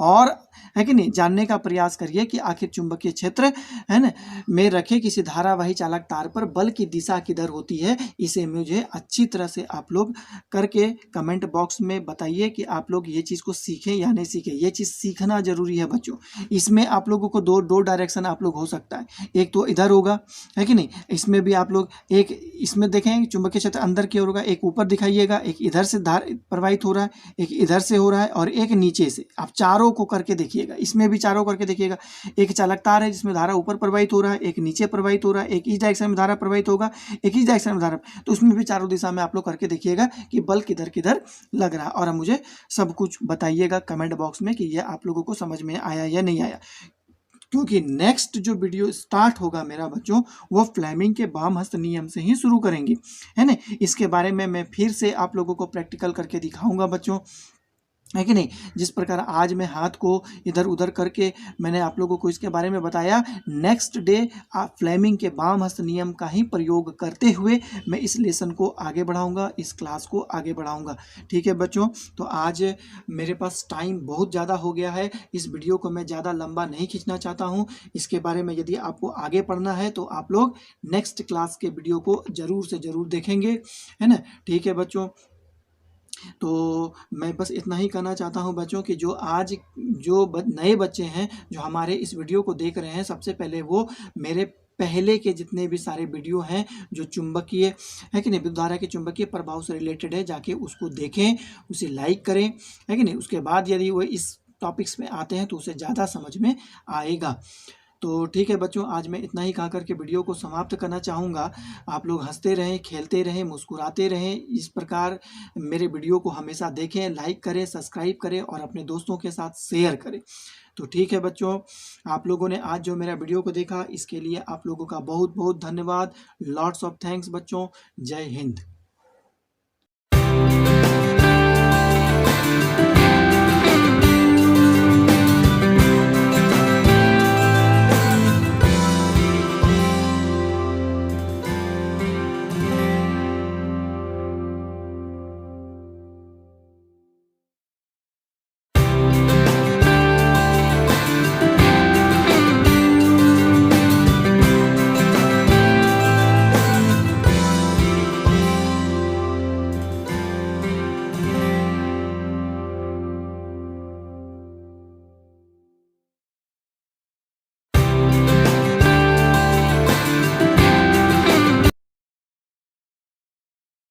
और है कि नहीं जानने का प्रयास करिए कि आखिर चुंबकीय क्षेत्र है ना में रखे किसी धारावाही चालक तार पर बल की दिशा किधर होती है। इसे मुझे अच्छी तरह से आप लोग करके कमेंट बॉक्स में बताइए कि आप लोग ये चीज़ को सीखें या नहीं सीखें। ये चीज़ सीखना जरूरी है बच्चों। इसमें आप लोगों को दो डायरेक्शन आप लोग हो सकता है, एक तो इधर होगा, है कि नहीं, इसमें भी आप लोग एक इसमें देखें चुंबकीय क्षेत्र अंदर की ओर होगा, एक ऊपर दिखाइएगा, एक इधर से धार प्रवाहित हो रहा है, एक इधर से हो रहा है और एक नीचे से। आप चारों को करके देखिएगा, इसमें भी चारों करके देखिएगा। एक चालक तार है जिसमें धारा ऊपर प्रवाहित हो रहा है, एक नीचे प्रवाहित हो रहा है, एक इस डायरेक्शन में धारा प्रवाहित होगा, एक इस डायरेक्शन में धारा, तो उसमें भी चारों दिशा में आप लोग करके देखिएगा कि बल किधर किधर लग रहा है। और मुझे सब कुछ बताइएगा कमेंट बॉक्स में कि यह आप लोगों को समझ में आया या नहीं आया, क्योंकि नेक्स्ट जो वीडियो स्टार्ट होगा मेरा बच्चों वो फ्लेमिंग के बाम हस्त नियम से ही शुरू करेंगे, है ना। इसके बारे में मैं फिर से आप लोगों को प्रैक्टिकल करके दिखाऊंगा बच्चों, है कि नहीं। जिस प्रकार आज मैं हाथ को इधर उधर करके मैंने आप लोगों को इसके बारे में बताया, नेक्स्ट डे आप फ्लेमिंग के बाम हस्त नियम का ही प्रयोग करते हुए मैं इस लेसन को आगे बढ़ाऊंगा, इस क्लास को आगे बढ़ाऊंगा। ठीक है बच्चों, तो आज मेरे पास टाइम बहुत ज़्यादा हो गया है, इस वीडियो को मैं ज़्यादा लंबा नहीं खींचना चाहता हूँ। इसके बारे में यदि आपको आगे पढ़ना है तो आप लोग नेक्स्ट क्लास के वीडियो को ज़रूर से ज़रूर देखेंगे, है ना। ठीक है बच्चों, तो मैं बस इतना ही कहना चाहता हूं बच्चों कि जो आज जो नए बच्चे हैं जो हमारे इस वीडियो को देख रहे हैं, सबसे पहले वो मेरे पहले के जितने भी सारे वीडियो हैं जो चुंबकीय है कि नहीं, विद्युत धारा के चुंबकीय प्रभाव से रिलेटेड है, जाके उसको देखें, उसे लाइक करें, है कि नहीं। उसके बाद यदि वो इस टॉपिक्स में आते हैं तो उसे ज़्यादा समझ में आएगा। तो ठीक है बच्चों, आज मैं इतना ही कहा करके वीडियो को समाप्त करना चाहूँगा। आप लोग हंसते रहें, खेलते रहें, मुस्कुराते रहें। इस प्रकार मेरे वीडियो को हमेशा देखें, लाइक करें, सब्सक्राइब करें और अपने दोस्तों के साथ शेयर करें। तो ठीक है बच्चों, आप लोगों ने आज जो मेरा वीडियो को देखा इसके लिए आप लोगों का बहुत बहुत धन्यवाद। लॉट्स ऑफ थैंक्स बच्चों। जय हिंद।